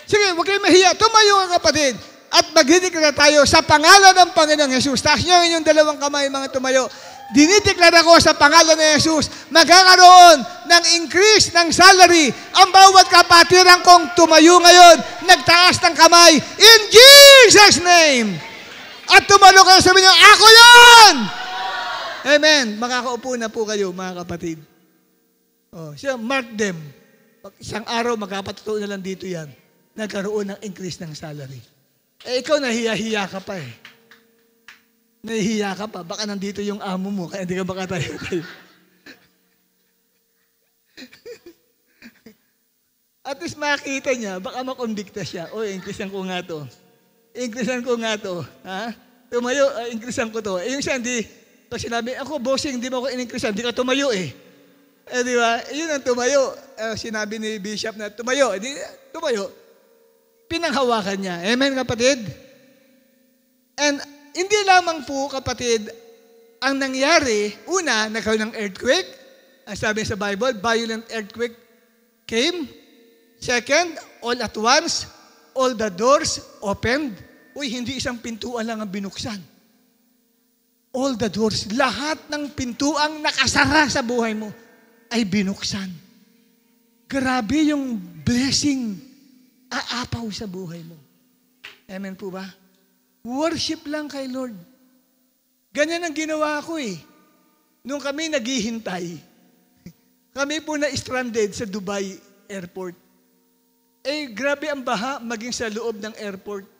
S1: Sige, huwag kayo mahiya. Tumayo ka, kapatid. At magdideklara tayo sa pangalan ng Panginoong Jesus. Taas niyo inyong dalawang kamay, mga tumayo. Dinideklara ko sa pangalan ng Jesus, magkakaroon ng increase ng salary ang bawat kapatiran kong tumayo ngayon, nagtaas ng kamay, in Jesus' name. At tumalo kayo, sabi niyo, ako yun! Amen. Makakaupo na po kayo, mga kapatid. Oh, siya, mark them. Pag isang araw, magkapatutuo na lang dito yan, nagkaroon ng increase ng salary. Ikaw nahiya-hiya ka pa eh. Nahihiya ka pa, baka nandito yung amo mo, kaya hindi ka makatayo. At least makita niya, baka makonbikta siya. Increasean ko nga to. Increasean ko nga to. Ha? Tumayo, increasean ko to. Yung siya, hindi, pag sinabi, ako, bossing, hindi mo ako in-increasean, hindi ka tumayo eh. Di ba? Yun ang tumayo. Sinabi ni Bishop na tumayo. Tumayo. Pinanghawakan niya. Amen, kapatid? And hindi lamang po, kapatid, ang nangyari, una, nagkaroon ng earthquake. Ang sabi sa Bible, violent earthquake came. Second, all at once, all the doors opened. Hindi isang pintuan lang ang binuksan. All the doors, lahat ng pintuang nakasara sa buhay mo ay binuksan. Grabe yung blessing aapaw sa buhay mo. Amen po ba? Worship lang kay Lord. Ganyan ang ginawa ko eh. Nung kami naghihintay, kami po na-stranded sa Dubai Airport. Grabe ang baha maging sa loob ng airport.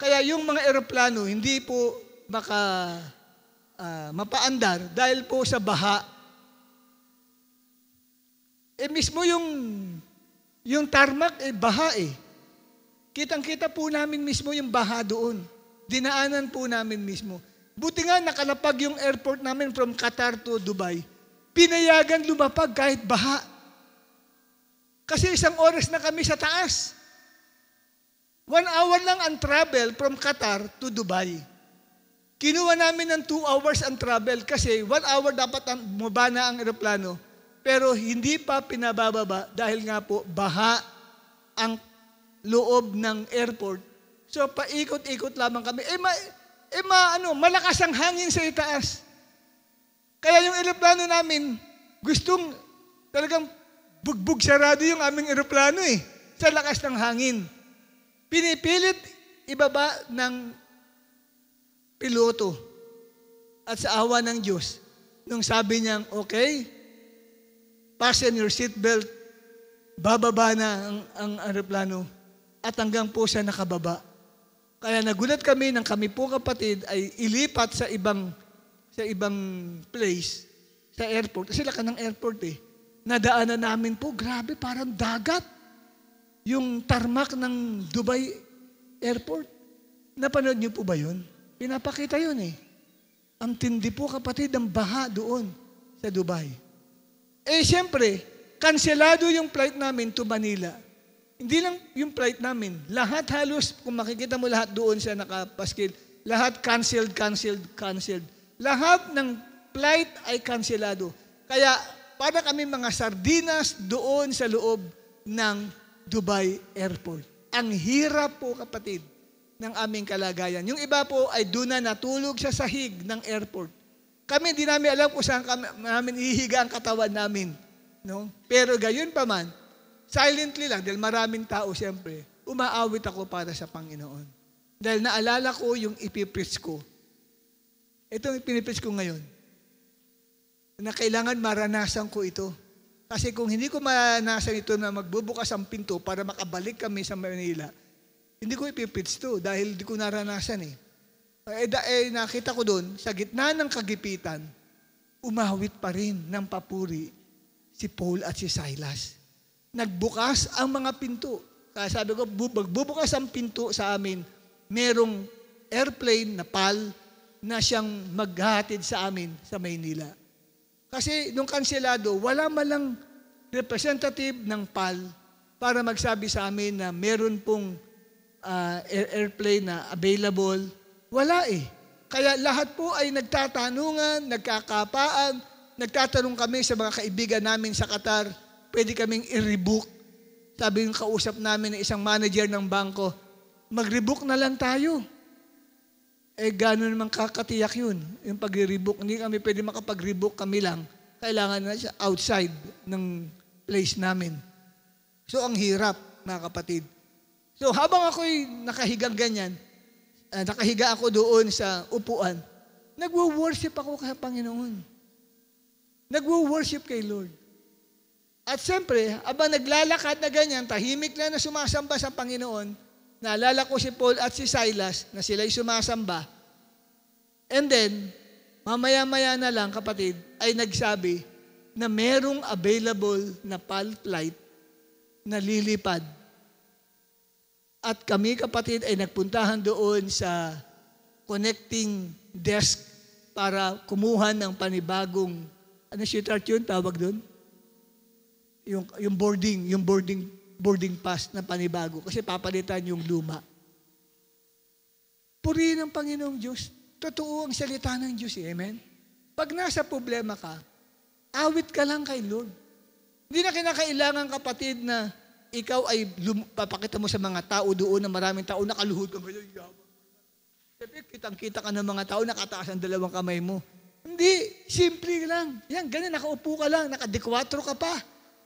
S1: Kaya yung mga eroplano hindi po mapaandar dahil po sa baha. Mismo yung tarmac, baha eh. Kitang-kita po namin mismo yung baha doon. Dinaanan po namin mismo. Buti nga nakalapag yung airport namin from Qatar to Dubai. Pinayagan lumapag kahit baha. Kasi 1 oras na kami sa taas. 1 hour lang ang travel from Qatar to Dubai. Kinuha namin ng 2 hours ang travel kasi 1 hour dapat mabana ang eroplano. Pero hindi pa pinabababa dahil nga po baha ang loob ng airport. So paikot-ikot lamang kami. Malakas ang hangin sa itaas. Kaya yung eroplano namin, gustong talagang bugbog sarado yung aming eroplano eh. Sa lakas ng hangin. Pinipilit ibaba ng piloto. At sa awa ng Diyos, nung sabi niyang, okay, fasten your seatbelt, bababa na ang aeroplano at hanggang po siya nakababa. Kaya nagulat kami nang kami po kapatid ay ilipat sa ibang place, sa airport. Kasi laki ng airport eh. Nadaanan namin po, grabe, parang dagat. Yung tarmac ng Dubai Airport. Napanood niyo po ba yun? Pinapakita yun eh. Ang tindi po kapatid ng baha doon sa Dubai. Siyempre, kanselado yung flight namin to Manila. Hindi lang yung flight namin. Lahat halos, kung makikita mo lahat doon sa nakapaskil, lahat canceled. Lahat ng flight ay kanselado. Kaya, para kami mga sardinas doon sa loob ng Dubai Airport. Ang hirap po, kapatid, ng aming kalagayan. Yung iba po ay doon na natulog sa sahig ng airport. Kami, hindi namin alam kung saan namin ihiga ang katawan namin. No? Pero gayon pa man, silently lang, dahil maraming tao siyempre, umaawit ako para sa Panginoon. Dahil naalala ko yung ipipreach ko. Ito yung pinipreach ko ngayon. Na kailangan maranasan ko ito. Kasi kung hindi ko maranasan ito na magbubukas ang pinto para makabalik kami sa Manila, hindi ko ipipreach to dahil hindi ko naranasan eh. Nakita ko doon, sa gitna ng kagipitan, umawit pa rin ng papuri si Paul at si Silas. Nagbukas ang mga pinto. Kaya sabi ko, magbubukas ang pinto sa amin, merong airplane na PAL na siyang maghatid sa amin sa Maynila. Kasi nung kanselado, wala malang representative ng PAL para magsabi sa amin na meron pong airplane na available. Wala eh. Kaya lahat po ay nagtatanungan, nagkakapaan, nagtatanong kami sa mga kaibigan namin sa Qatar, pwede kaming i-rebook. Sabi yung kausap namin ng isang manager ng bangko, mag-rebook na lang tayo. Gano'n naman kakatiyak yun, yung pag-rebook. Hindi kami pwede makapag-rebook, kami lang. Kailangan na siya outside ng place namin. So, ang hirap, mga kapatid. So, habang ako'y nakahigang ganyan, nakahiga ako doon sa upuan, nagwo-worship ako kay Panginoon. Nagwo-worship kay Lord. At siyempre, abang naglalakad na ganyan, tahimik lang na sumasamba sa Panginoon, naalala ko si Paul at si Silas na sila'y sumasamba. And then, mamaya-maya na lang, kapatid, ay nagsabi na merong available na PAL flight na lilipad. At kami, kapatid, ay nagpuntahan doon sa connecting desk para kumuha ng panibagong, ano sweetheart yun, tawag doon? Yung boarding pass na panibago kasi papalitan yung luma. Purihin ang Panginoong Diyos. Totoo ang salita ng Diyos. Amen? Pag nasa problema ka, awit ka lang kay Lord. Hindi na kinakailangan, kapatid, na ikaw ay papakita mo sa mga tao doon na maraming tao, nakaluhod ka. Siyempre, kitang-kita ka ng mga tao, nakataas ang dalawang kamay mo. Hindi, simple lang. Yan, ganun, nakaupo ka lang, nakadekwatro ka pa.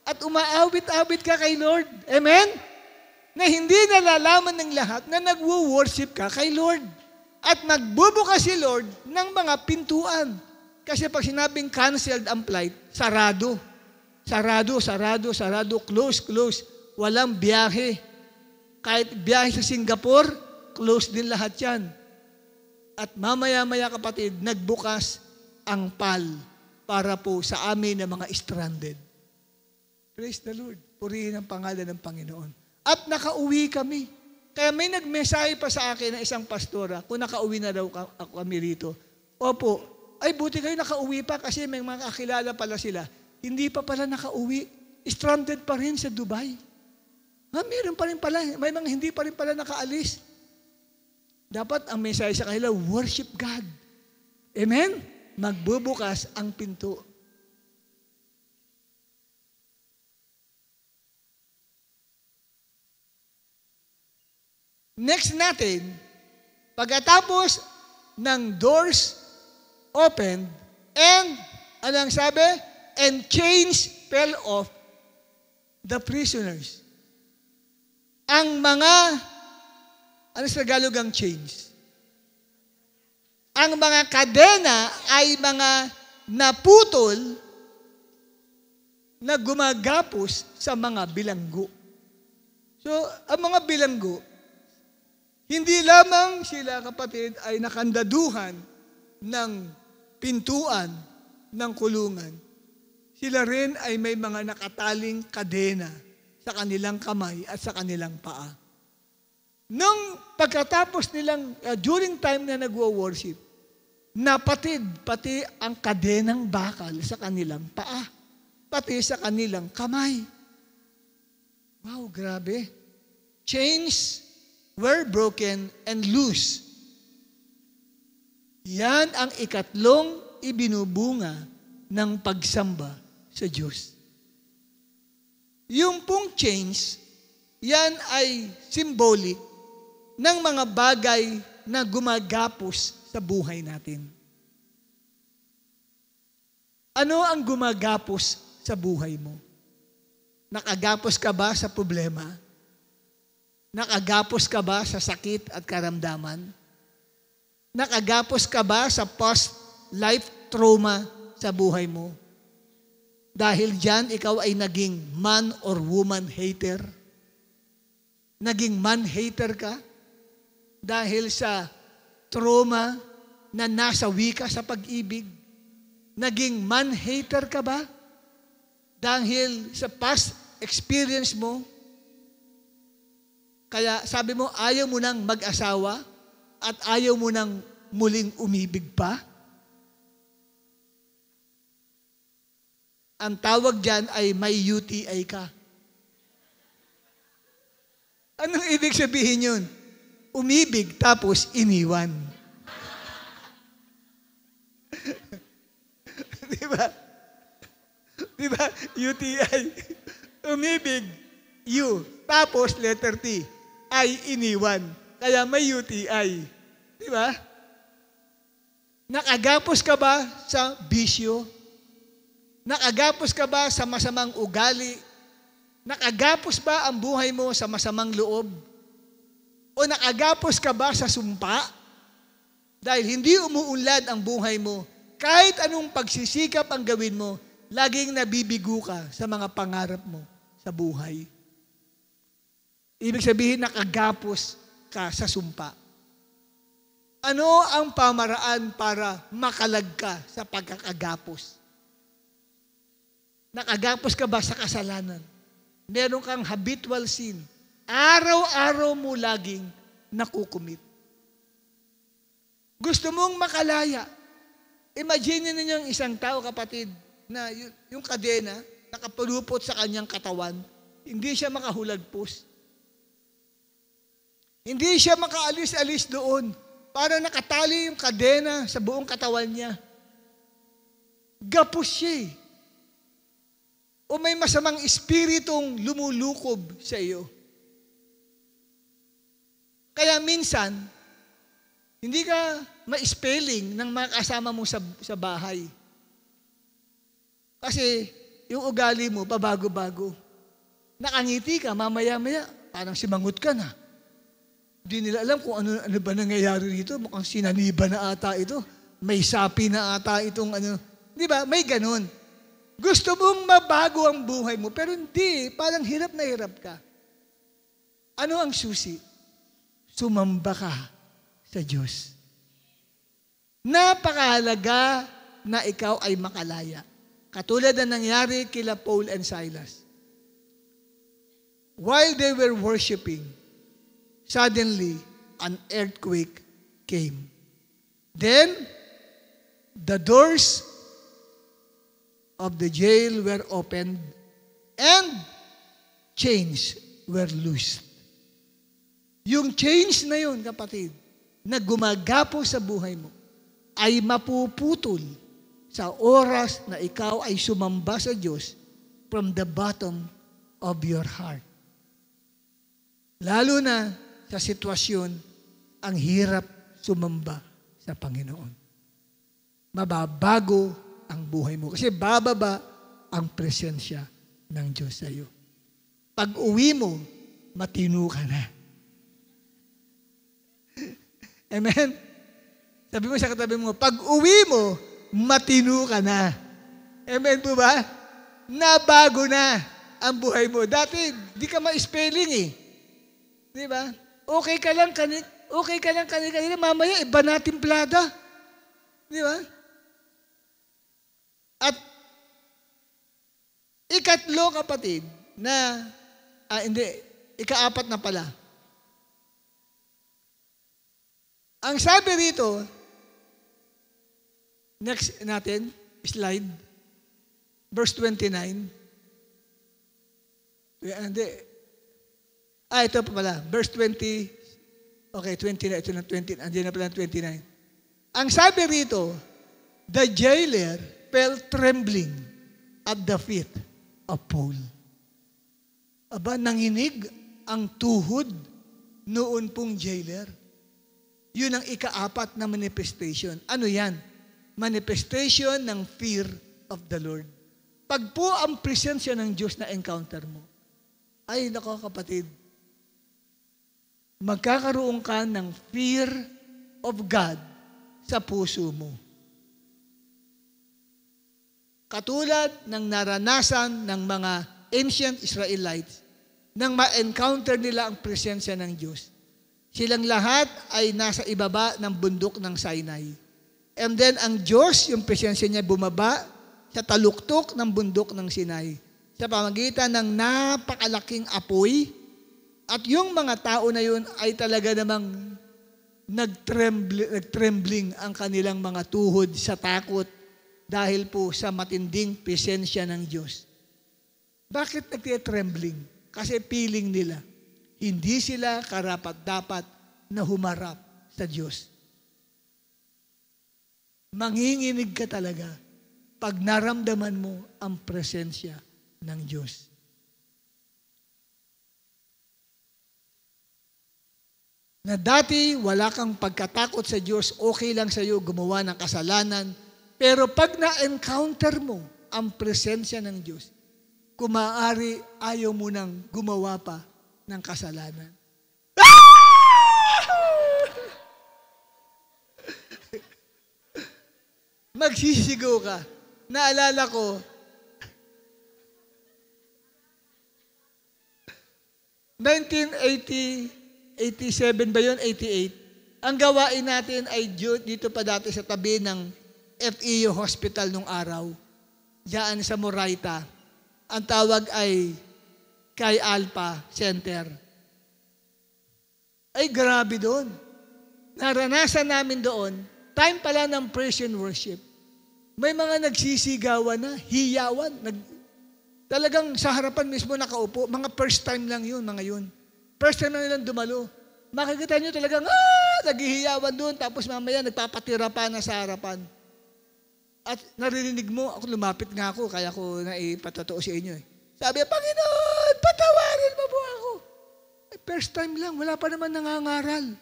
S1: At umaawit-awit ka kay Lord. Amen? Na hindi nalalaman ng lahat na nagwo-worship ka kay Lord. At magbubukas si Lord ng mga pintuan. Kasi pag sinabing canceled ang flight, sarado. Sarado, sarado, sarado, close, close. Walang biyahe. Kahit biyahe sa Singapore, close din lahat yan. At mamaya-maya, kapatid, nagbukas ang PAL para po sa amin na mga stranded. Praise the Lord. Purihin ang pangalan ng Panginoon. At nakauwi kami. Kaya may nagmensahe pa sa akin na isang pastora, kung nakauwi na daw kami rito. Opo, ay buti kayo nakauwi pa kasi may mga kakilala pala sila. Hindi pa pala nakauwi. Stranded pa rin sa Dubai. Meron pa rin pala. May mga hindi pa rin pala nakaalis. Dapat ang mensahe sa kanila, worship God. Amen? Magbubukas ang pinto. Next natin, pagkatapos ng doors opened, and, anong sabi? And chains fell off the prisoners. Ang mga, ano sa Tagalog ang chains? Ang mga kadena ay mga naputol na gumagapos sa mga bilanggo. So, ang mga bilanggo, hindi lamang sila, kapatid, ay nakandaduhan ng pintuan ng kulungan. Sila rin ay may mga nakataling kadena sa kanilang kamay at sa kanilang paa. Nung pagkatapos nilang, during time na nagwo-worship, napatid pati ang kadenang bakal sa kanilang paa, pati sa kanilang kamay. Wow, grabe. Chains were broken and loose. Yan ang ikatlong ibinubunga ng pagsamba sa Diyos. Yung pong chains, yan ay symbolic ng mga bagay na gumagapos sa buhay natin. Ano ang gumagapos sa buhay mo? Nakagapos ka ba sa problema? Nakagapos ka ba sa sakit at karamdaman? Nakagapos ka ba sa post-life trauma sa buhay mo? Dahil dyan, ikaw ay naging man or woman hater? Naging man hater ka? Dahil sa trauma na nasawi ka sa pag-ibig? Naging man hater ka ba? Dahil sa past experience mo? Kaya sabi mo, ayaw mo nang mag-asawa at ayaw mo nang muling umibig pa? Ang tawag dyan ay may UTI ka. Anong ibig sabihin yun? Umibig tapos iniwan. Diba? Diba? UTI. Umibig, U. Tapos letter T. Ay iniwan. Kaya may UTI. Di ba? Nakagapos ka ba sa bisyo? Nakagapos ka ba sa masamang ugali? Nakagapos ba ang buhay mo sa masamang loob? O nakagapos ka ba sa sumpa? Dahil hindi umuunlad ang buhay mo, kahit anong pagsisikap ang gawin mo, laging nabibigo ka sa mga pangarap mo sa buhay. Ibig sabihin, nakagapos ka sa sumpa. Ano ang pamaraan para makalag ka sa pagkakagapos? Nakagapos ka ba sa kasalanan? Meron kang habitual sin. Araw-araw mo laging nakukumit. Gusto mong makalaya. Imagine ninyo yung isang tao, kapatid, na yung kadena, nakapulupot sa kanyang katawan, hindi siya makahulagpos. Hindi siya makaalis-alis doon. Para nakatali yung kadena sa buong katawan niya. Gapos siya eh. O may masamang espiritong lumulukob sa iyo. Kaya minsan, hindi ka ma-spelling ng mga kasama mo sa bahay. Kasi yung ugali mo, pabago-bago. Nakangiti ka, mamaya-maya, parang simangot ka na. Hindi nila alam kung ano ba nangyayari dito. Mukhang sinaniba na ata ito. May sapi na ata itong ano. Di ba? May ganun. Gusto mong mabago ang buhay mo, pero hindi. Parang hirap na hirap ka. Ano ang susi? Sumamba ka sa Diyos. Napakahalaga na ikaw ay makalaya. Katulad na nangyari kila Paul and Silas. While they were worshiping, suddenly, an earthquake came. Then, the doors of the jail were opened and chains were loosed. Yung chains na yun, kapatid, na gumagapo sa buhay mo, ay mapuputol sa oras na ikaw ay sumamba sa Diyos from the bottom of your heart. Lalo na sa sitwasyon, ang hirap sumamba sa Panginoon. Mababago ang buhay mo. Kasi bababa ang presensya ng Diyos sa iyo. Pag uwi mo, matino ka na. Amen? Sabi mo sa katabi mo, pag uwi mo, matino ka na. Amen po ba? Nabago na ang buhay mo. Dati, di ka ma-spelling eh. Di ba? Okay ka lang kanina, mamaya iba na timplada. Di ba? At ikatlo, kapatid, na, ikaapat na pala. Ang sabi rito, next natin, slide, verse 29. Ito pa pala, verse 20, okay, 29, ito na 20, andiyan na pala 29. Ang sabi rito, the jailer fell trembling at the feet of Paul. Aba, nanginig ang tuhod noon pong jailer. Yun ang ikaapat na manifestation. Ano yan? Manifestation ng fear of the Lord. Pag po ang presensya ng Diyos na encounter mo, ay nako kapatid, magkakaroon ka ng fear of God sa puso mo. Katulad ng naranasan ng mga ancient Israelites nang ma-encounter nila ang presensya ng Diyos. Silang lahat ay nasa ibaba ng bundok ng Sinai. And then ang Diyos, yung presensya niya bumaba sa taluktok ng bundok ng Sinai sa pamamagitan ng napakalaking apoy. At yung mga tao na yun ay talaga namang nagtrembling ang kanilang mga tuhod sa takot dahil po sa matinding presensya ng Diyos. Bakit nagtitrembling? Kasi feeling nila, hindi sila karapat-dapat na humarap sa Diyos. Manginginig ka talaga pag naramdaman mo ang presensya ng Diyos. Na dati wala kang pagkatakot sa Diyos, okay lang sa iyo gumawa ng kasalanan, pero pag na-encounter mo ang presensya ng Diyos, kung maaari, ayaw mo nang gumawa pa ng kasalanan. Magsisigaw ka. Naalala ko, 1980, 87 ba yun? 88. Ang gawain natin ay dito pa dati sa tabi ng FEU Hospital nung araw. Diyan sa Moraita. Ang tawag ay Kai Alpha Center. Ay grabe doon. Naranasan namin doon, time pala ng praise and worship. May mga nagsisigawan na, hiyawan, talagang sa harapan mismo nakaupo. Mga first time lang yun, mga yun. First time lang nilang dumalo. Makikita nyo talagang, naghihiyawan doon. Tapos mamaya nagpapatira pa na sa harapan. At narinig mo, ako lumapit nga ako, kaya ko naipatotoo sa inyo. Sabi, Panginoon, patawarin mo po ako. First time lang, wala pa naman nangangaral.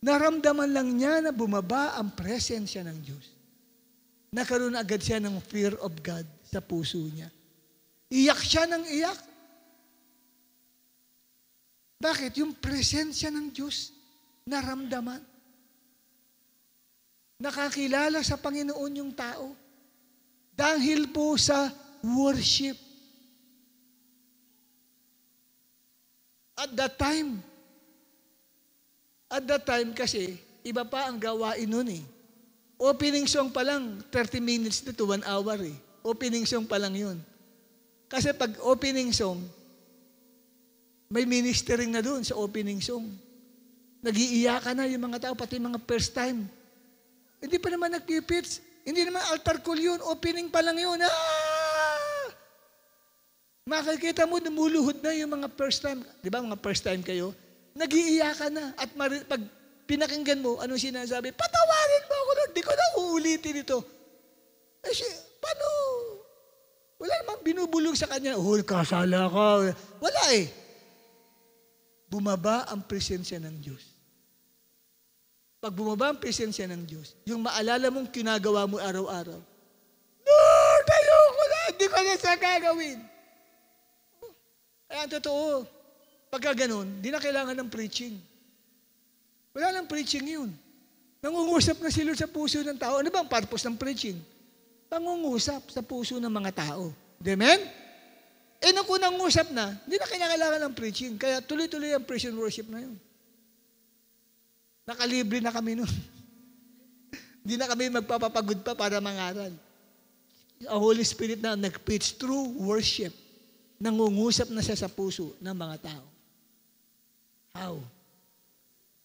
S1: Naramdaman lang niya na bumaba ang presensya ng Diyos. Nakaroon agad siya ng fear of God sa puso niya. Iyak siya ng iyak. Bakit? Yung presensya ng Diyos, naramdaman. Nakakilala sa Panginoon yung tao. Dahil po sa worship. At that time kasi, iba pa ang gawain nun eh. Opening song pa lang, 30 minutes to 1 hour eh. Opening song pa lang yun. Kasi pag opening song, may ministering na doon sa opening song. Nag-iiyakan na yung mga tao, pati mga first time. Hindi pa naman nag-pitch. Hindi naman altar call yun. Opening pa lang yun. Makikita mo, lumuluhod na yung mga first time. Di ba mga first time kayo? Nag-iiyakan na. At pag pinakinggan mo, anong sinasabi? Patawarin mo ako, Lord. Di ko na uulitin ito. Paano? Wala namang binubulong sa kanya. Kasala ka. Wala eh. Bumaba ang presensya ng Diyos. Pag bumaba ang presensya ng Diyos, yung maalala mong kinagawa mo araw-araw, Lord, ayoko na. Hindi ko na sa gagawin. Kaya ang totoo, pagka ganun, di na kailangan ng preaching. Wala nang preaching yun. Nangungusap na si Lord sa puso ng tao. Ano ba ang purpose ng preaching? Pangungusap sa puso ng mga tao. Amen? Nung nangungusap na, hindi na kailangan ng preaching. Kaya tuloy-tuloy ang praise and worship na yun. Nakalibre na kami nun. Hindi na kami magpapapagod pa para mangaral. Ang Holy Spirit na nag-preach through worship. Nangungusap na siya sa puso ng mga tao. How?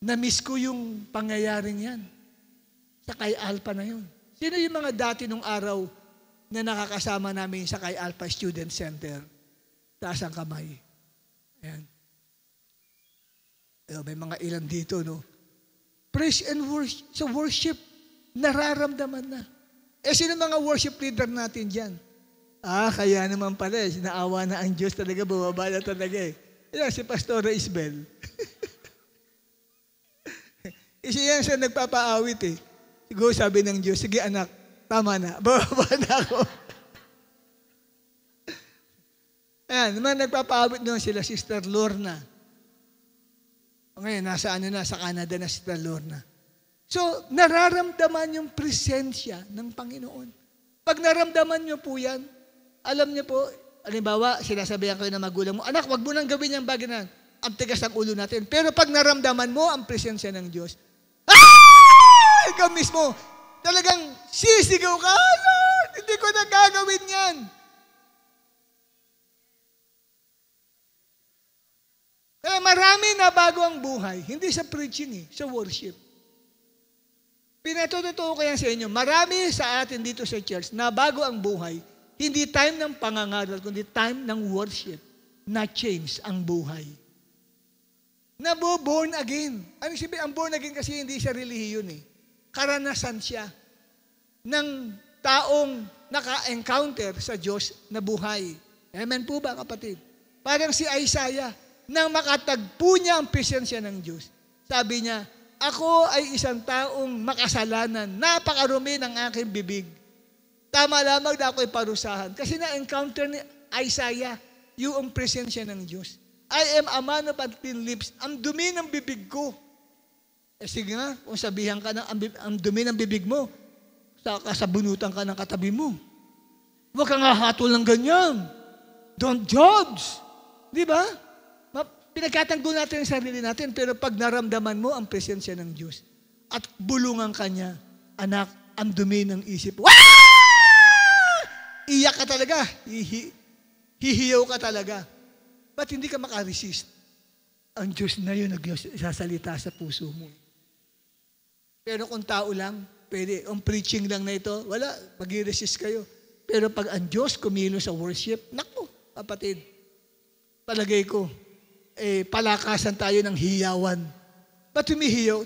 S1: Na-miss ko yung pangyayaring yan. Sa Kai Alpha na yun. Sino yung mga dati nung araw na nakakasama namin sa Kai Alpha Student Center? Taas ang kamay. Ayan. May mga ilan dito, no? Praise and worship. Sa worship, nararamdaman na. Sino mga worship leader natin dyan? Kaya naman pala, sinaawa na ang Diyos talaga, bumaba na talaga eh. Yan, si Pastora Isbel. Isa yan siya nagpapaawit eh. Siguro sabi ng Diyos, sige anak, tama na, bumaba na ako. Ayan, naman nagpapaawit doon sila, Sister Lorna. Ngayon, nasa Canada na Sister Lorna. So, nararamdaman yung presensya ng Panginoon. Pag naramdaman nyo po yan, alam niyo po, halimbawa, sinasabihan kayo ng magulang mo, anak, wag mo nang gawin yung bagay na ang tigas ng ulo natin. Pero pag naramdaman mo ang presensya ng Diyos, ikaw mismo, talagang sisigaw ka, Lord, hindi ko na gagawin yan. Kaya marami na bago ang buhay, hindi sa preaching sa worship. Pinatotoo ko yan sa inyo, marami sa atin dito sa church na bago ang buhay, hindi time ng pangangaral, kundi time ng worship na change ang buhay. Born again. Ano sabihin? Ang born again kasi hindi siya relihiyon eh. Karanasan siya ng taong naka-encounter sa Diyos na buhay. Amen po ba, kapatid? Parang si Isaiah, nang makatagpo niya ang presensya ng Diyos. Sabi niya, ako ay isang taong makasalanan, napakarumi ng aking bibig. Tama lamang na ako'y parusahan. Kasi na-encounter ni Isaiah yung presensya ng Diyos. I am a man of unclean lips. Ang dumi ng bibig ko. Sige nga, kung sabihan ka ng ang dumi ng bibig mo, kasabunutan ka ng katabi mo. Huwag kang hahatol ng ganyan. Don't judge. Di ba? pinagtatanggol natin ang sarili natin, pero pag naramdaman mo ang presensya ng Diyos at bulungan ka niya, anak, ang dumi ng isip. Wah! Iyak ka talaga. Hihiyaw ka talaga. Ba't hindi ka makaresist? Ang Diyos na yun nagsasalita sa puso mo. Pero kung tao lang, pwede. Ang preaching lang na ito, wala, mag-resist kayo. Pero pag ang Diyos kumilo sa worship, naku, kapatid, palagay ko, palakasan tayo ng hiyawan. Ba't humihiyaw?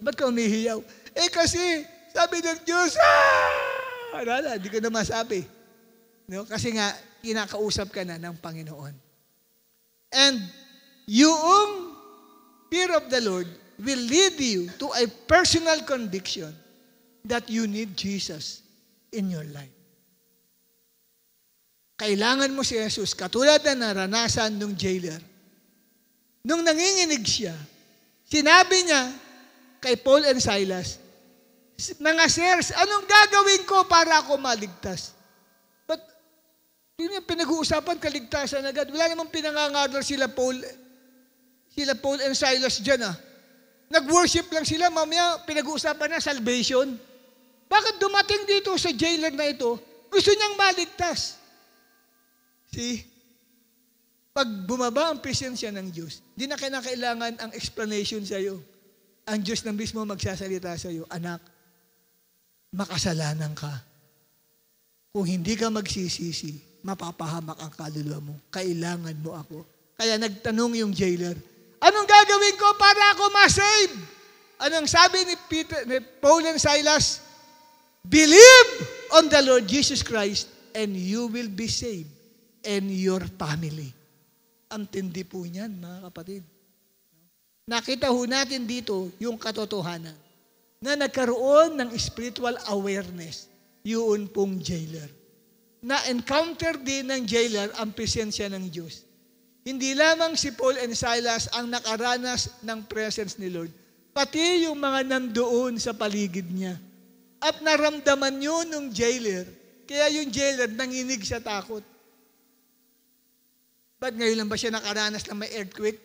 S1: Ba't ka humihiyaw? Kasi, sabi ng Diyos, wala, di ko na masabi. No? Kasi nga, kinakausap ka na ng Panginoon. And, yung fear of the Lord will lead you to a personal conviction that you need Jesus in your life. Kailangan mo si Jesus, katulad na naranasan ng jailer. Nung nanginginig siya, sinabi niya kay Paul and Silas, mga sirs, anong gagawin ko para ako maligtas? But, yun yung pinag-uusapan, kaligtasan agad. Wala namang pinangangaral sila Paul and Silas dyan Nag-worship lang sila, mamaya pinag-uusapan na salvation. Bakit dumating dito sa jailer na ito? Gusto niyang maligtas. See? Pag bumaba ang presensya ng Diyos, di na kailangan ang explanation sa iyo. Ang Diyos na mismo magsasalita sa iyo, anak, makasalanan ka. Kung hindi ka magsisisi, mapapahamak ang kaluluwa mo. Kailangan mo ako. Kaya nagtanong yung jailer, anong gagawin ko para ako ma-save? Anong sabi ni Paul and Silas? Believe on the Lord Jesus Christ and you will be saved and your family. Ang tindi po niyan, mga kapatid. Nakita ho natin dito yung katotohanan na nagkaroon ng spiritual awareness yun pong jailer. Na-encounter din ng jailer ang presensya ng Diyos. Hindi lamang si Paul and Silas ang nakaranas ng presence ni Lord, pati yung mga nandoon sa paligid niya. At naramdaman yun ng jailer, kaya yung jailer nanginig sa takot. Ba't ngayon lang ba siya nakaranas ng may earthquake?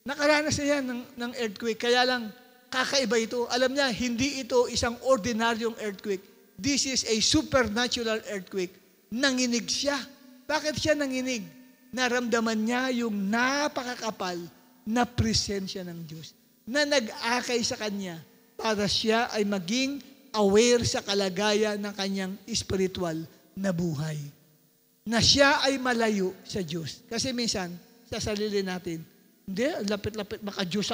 S1: Nakaranas na yan ng earthquake, kaya lang kakaiba ito. Alam niya, hindi ito isang ordinaryong earthquake. This is a supernatural earthquake. Nanginig siya. Bakit siya nanginig? Naramdaman niya yung napakakapal na presensya ng Diyos na nag-akay sa kanya para siya ay maging aware sa kalagayan ng kanyang spiritual na buhay. Na siya ay malayo sa Diyos. Kasi minsan, sa sarili natin, hindi, lapit-lapit, maka-Diyos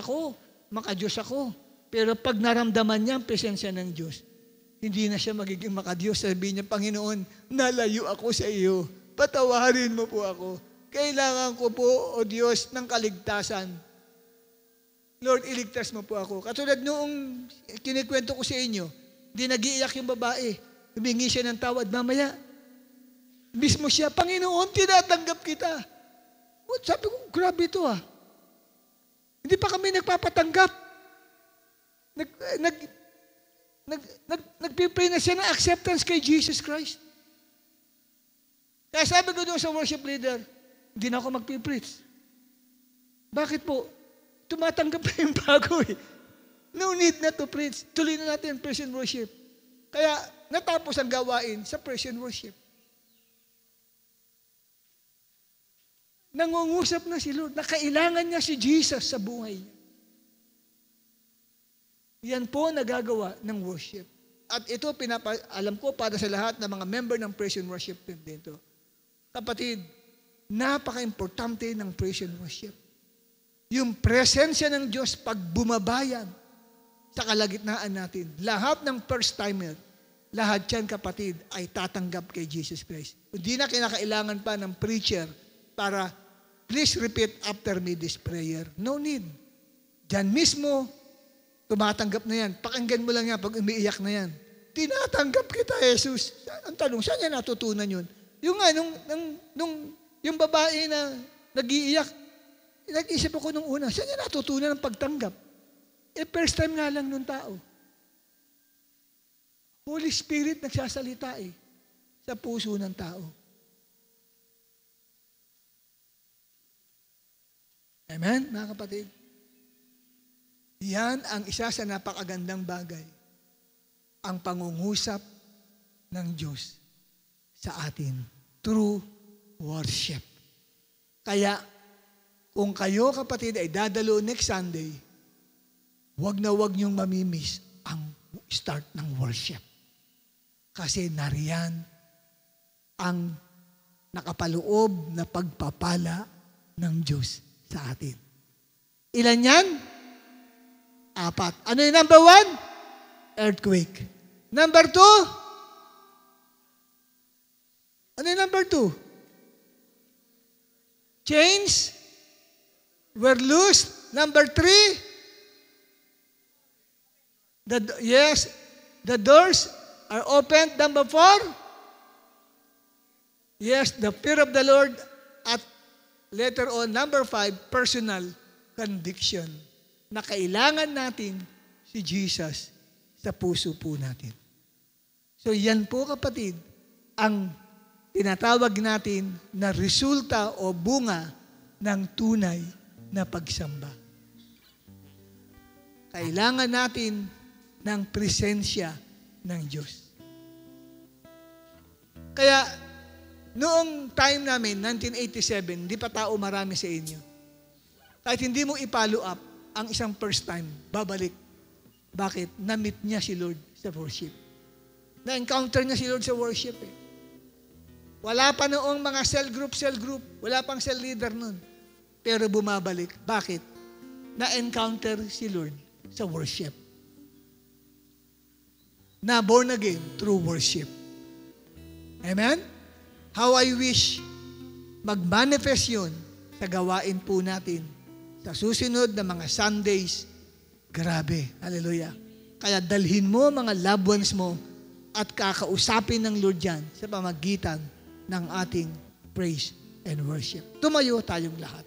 S1: ako. Pero pag naramdaman niya ang presensya ng Diyos, hindi na siya magiging maka-Diyos. Sabi niya, Panginoon, nalayo ako sa iyo. Patawarin mo po ako. Kailangan ko po, O Diyos, ng kaligtasan. Lord, iligtas mo po ako. Katulad noong kinikwento ko sa inyo, di nag-iiyak yung babae. Humingi siya ng tawad. Mamaya, mismo siya, Panginoon, tinatanggap kita. Sabi ko, grabe ito Hindi pa kami nagpapatanggap. Nagpipray na siya ng acceptance kay Jesus Christ. Kaya sabi ko doon sa worship leader, hindi na ako magpipreach. Bakit po? Tumatanggap na yung bago No need na to preach. Tuloy na natin praise and worship. Kaya natapos ang gawain sa praise and worship. Nangungusap na si Lord na kailangan niya si Jesus sa buhay niya. Yan po nagagawa ng worship. At ito, alam ko para sa lahat ng mga member ng praise and worship team dito. Kapatid, napaka-importante ng praise and worship. Yung presensya ng Diyos pag bumabayan sa kalagitnaan natin. Lahat ng first-timer, lahat yan kapatid ay tatanggap kay Jesus Christ. Hindi na kinakailangan pa ng preacher para please repeat after me this prayer. No need. Diyan mismo, tumatanggap na yan. Pakinggan mo lang yan pag umiiyak na yan. Tinatanggap kita, Jesus. Ang tanong, saan niya natutunan yun? Yung nga, yung babae na nag-iiyak, nag-isip ako nung una, saan niya natutunan ng pagtanggap? First time nga lang nung tao. Holy Spirit nagsasalita sa puso ng tao. Amen, mga kapatid? Yan ang isa sa napakagandang bagay. Ang pangungusap ng Diyos sa atin through worship. Kaya, kung kayo kapatid ay dadalo next Sunday, wag na wag niyong mamimiss ang start ng worship. Kasi nariyan ang nakapaloob na pagpapala ng Diyos sa atin. Ilan yan? 4. Ano yung number 1? Earthquake. Number 2? Ano yung number 2? Chains were loosed. Number 3? The doors are opened. Number 4? Yes, the fear of the Lord. At later on, number 5, personal conviction. Na kailangan natin si Jesus sa puso po natin. So yan po kapatid, ang tinatawag natin na resulta o bunga ng tunay na pagsamba. Kailangan natin ng presensya ng Diyos. Kaya, noong time namin, 1987, hindi pa tao marami sa inyo. Kahit hindi mo i-follow up ang isang first time, babalik. Bakit? Na-meet niya si Lord sa worship. Na-encounter niya si Lord sa worship eh. Wala pa noong mga cell group. Wala pang cell leader nun. Pero bumabalik. Bakit? Na-encounter si Lord sa worship. Na born again through worship. Amen? How I wish mag-manifest yun sa gawain po natin sa susunod na mga Sundays. Grabe. Hallelujah. Kaya dalhin mo mga loved ones mo at kakausapin ng Lord yan sa pamagitan ng ating praise and worship. Tumayo tayong lahat.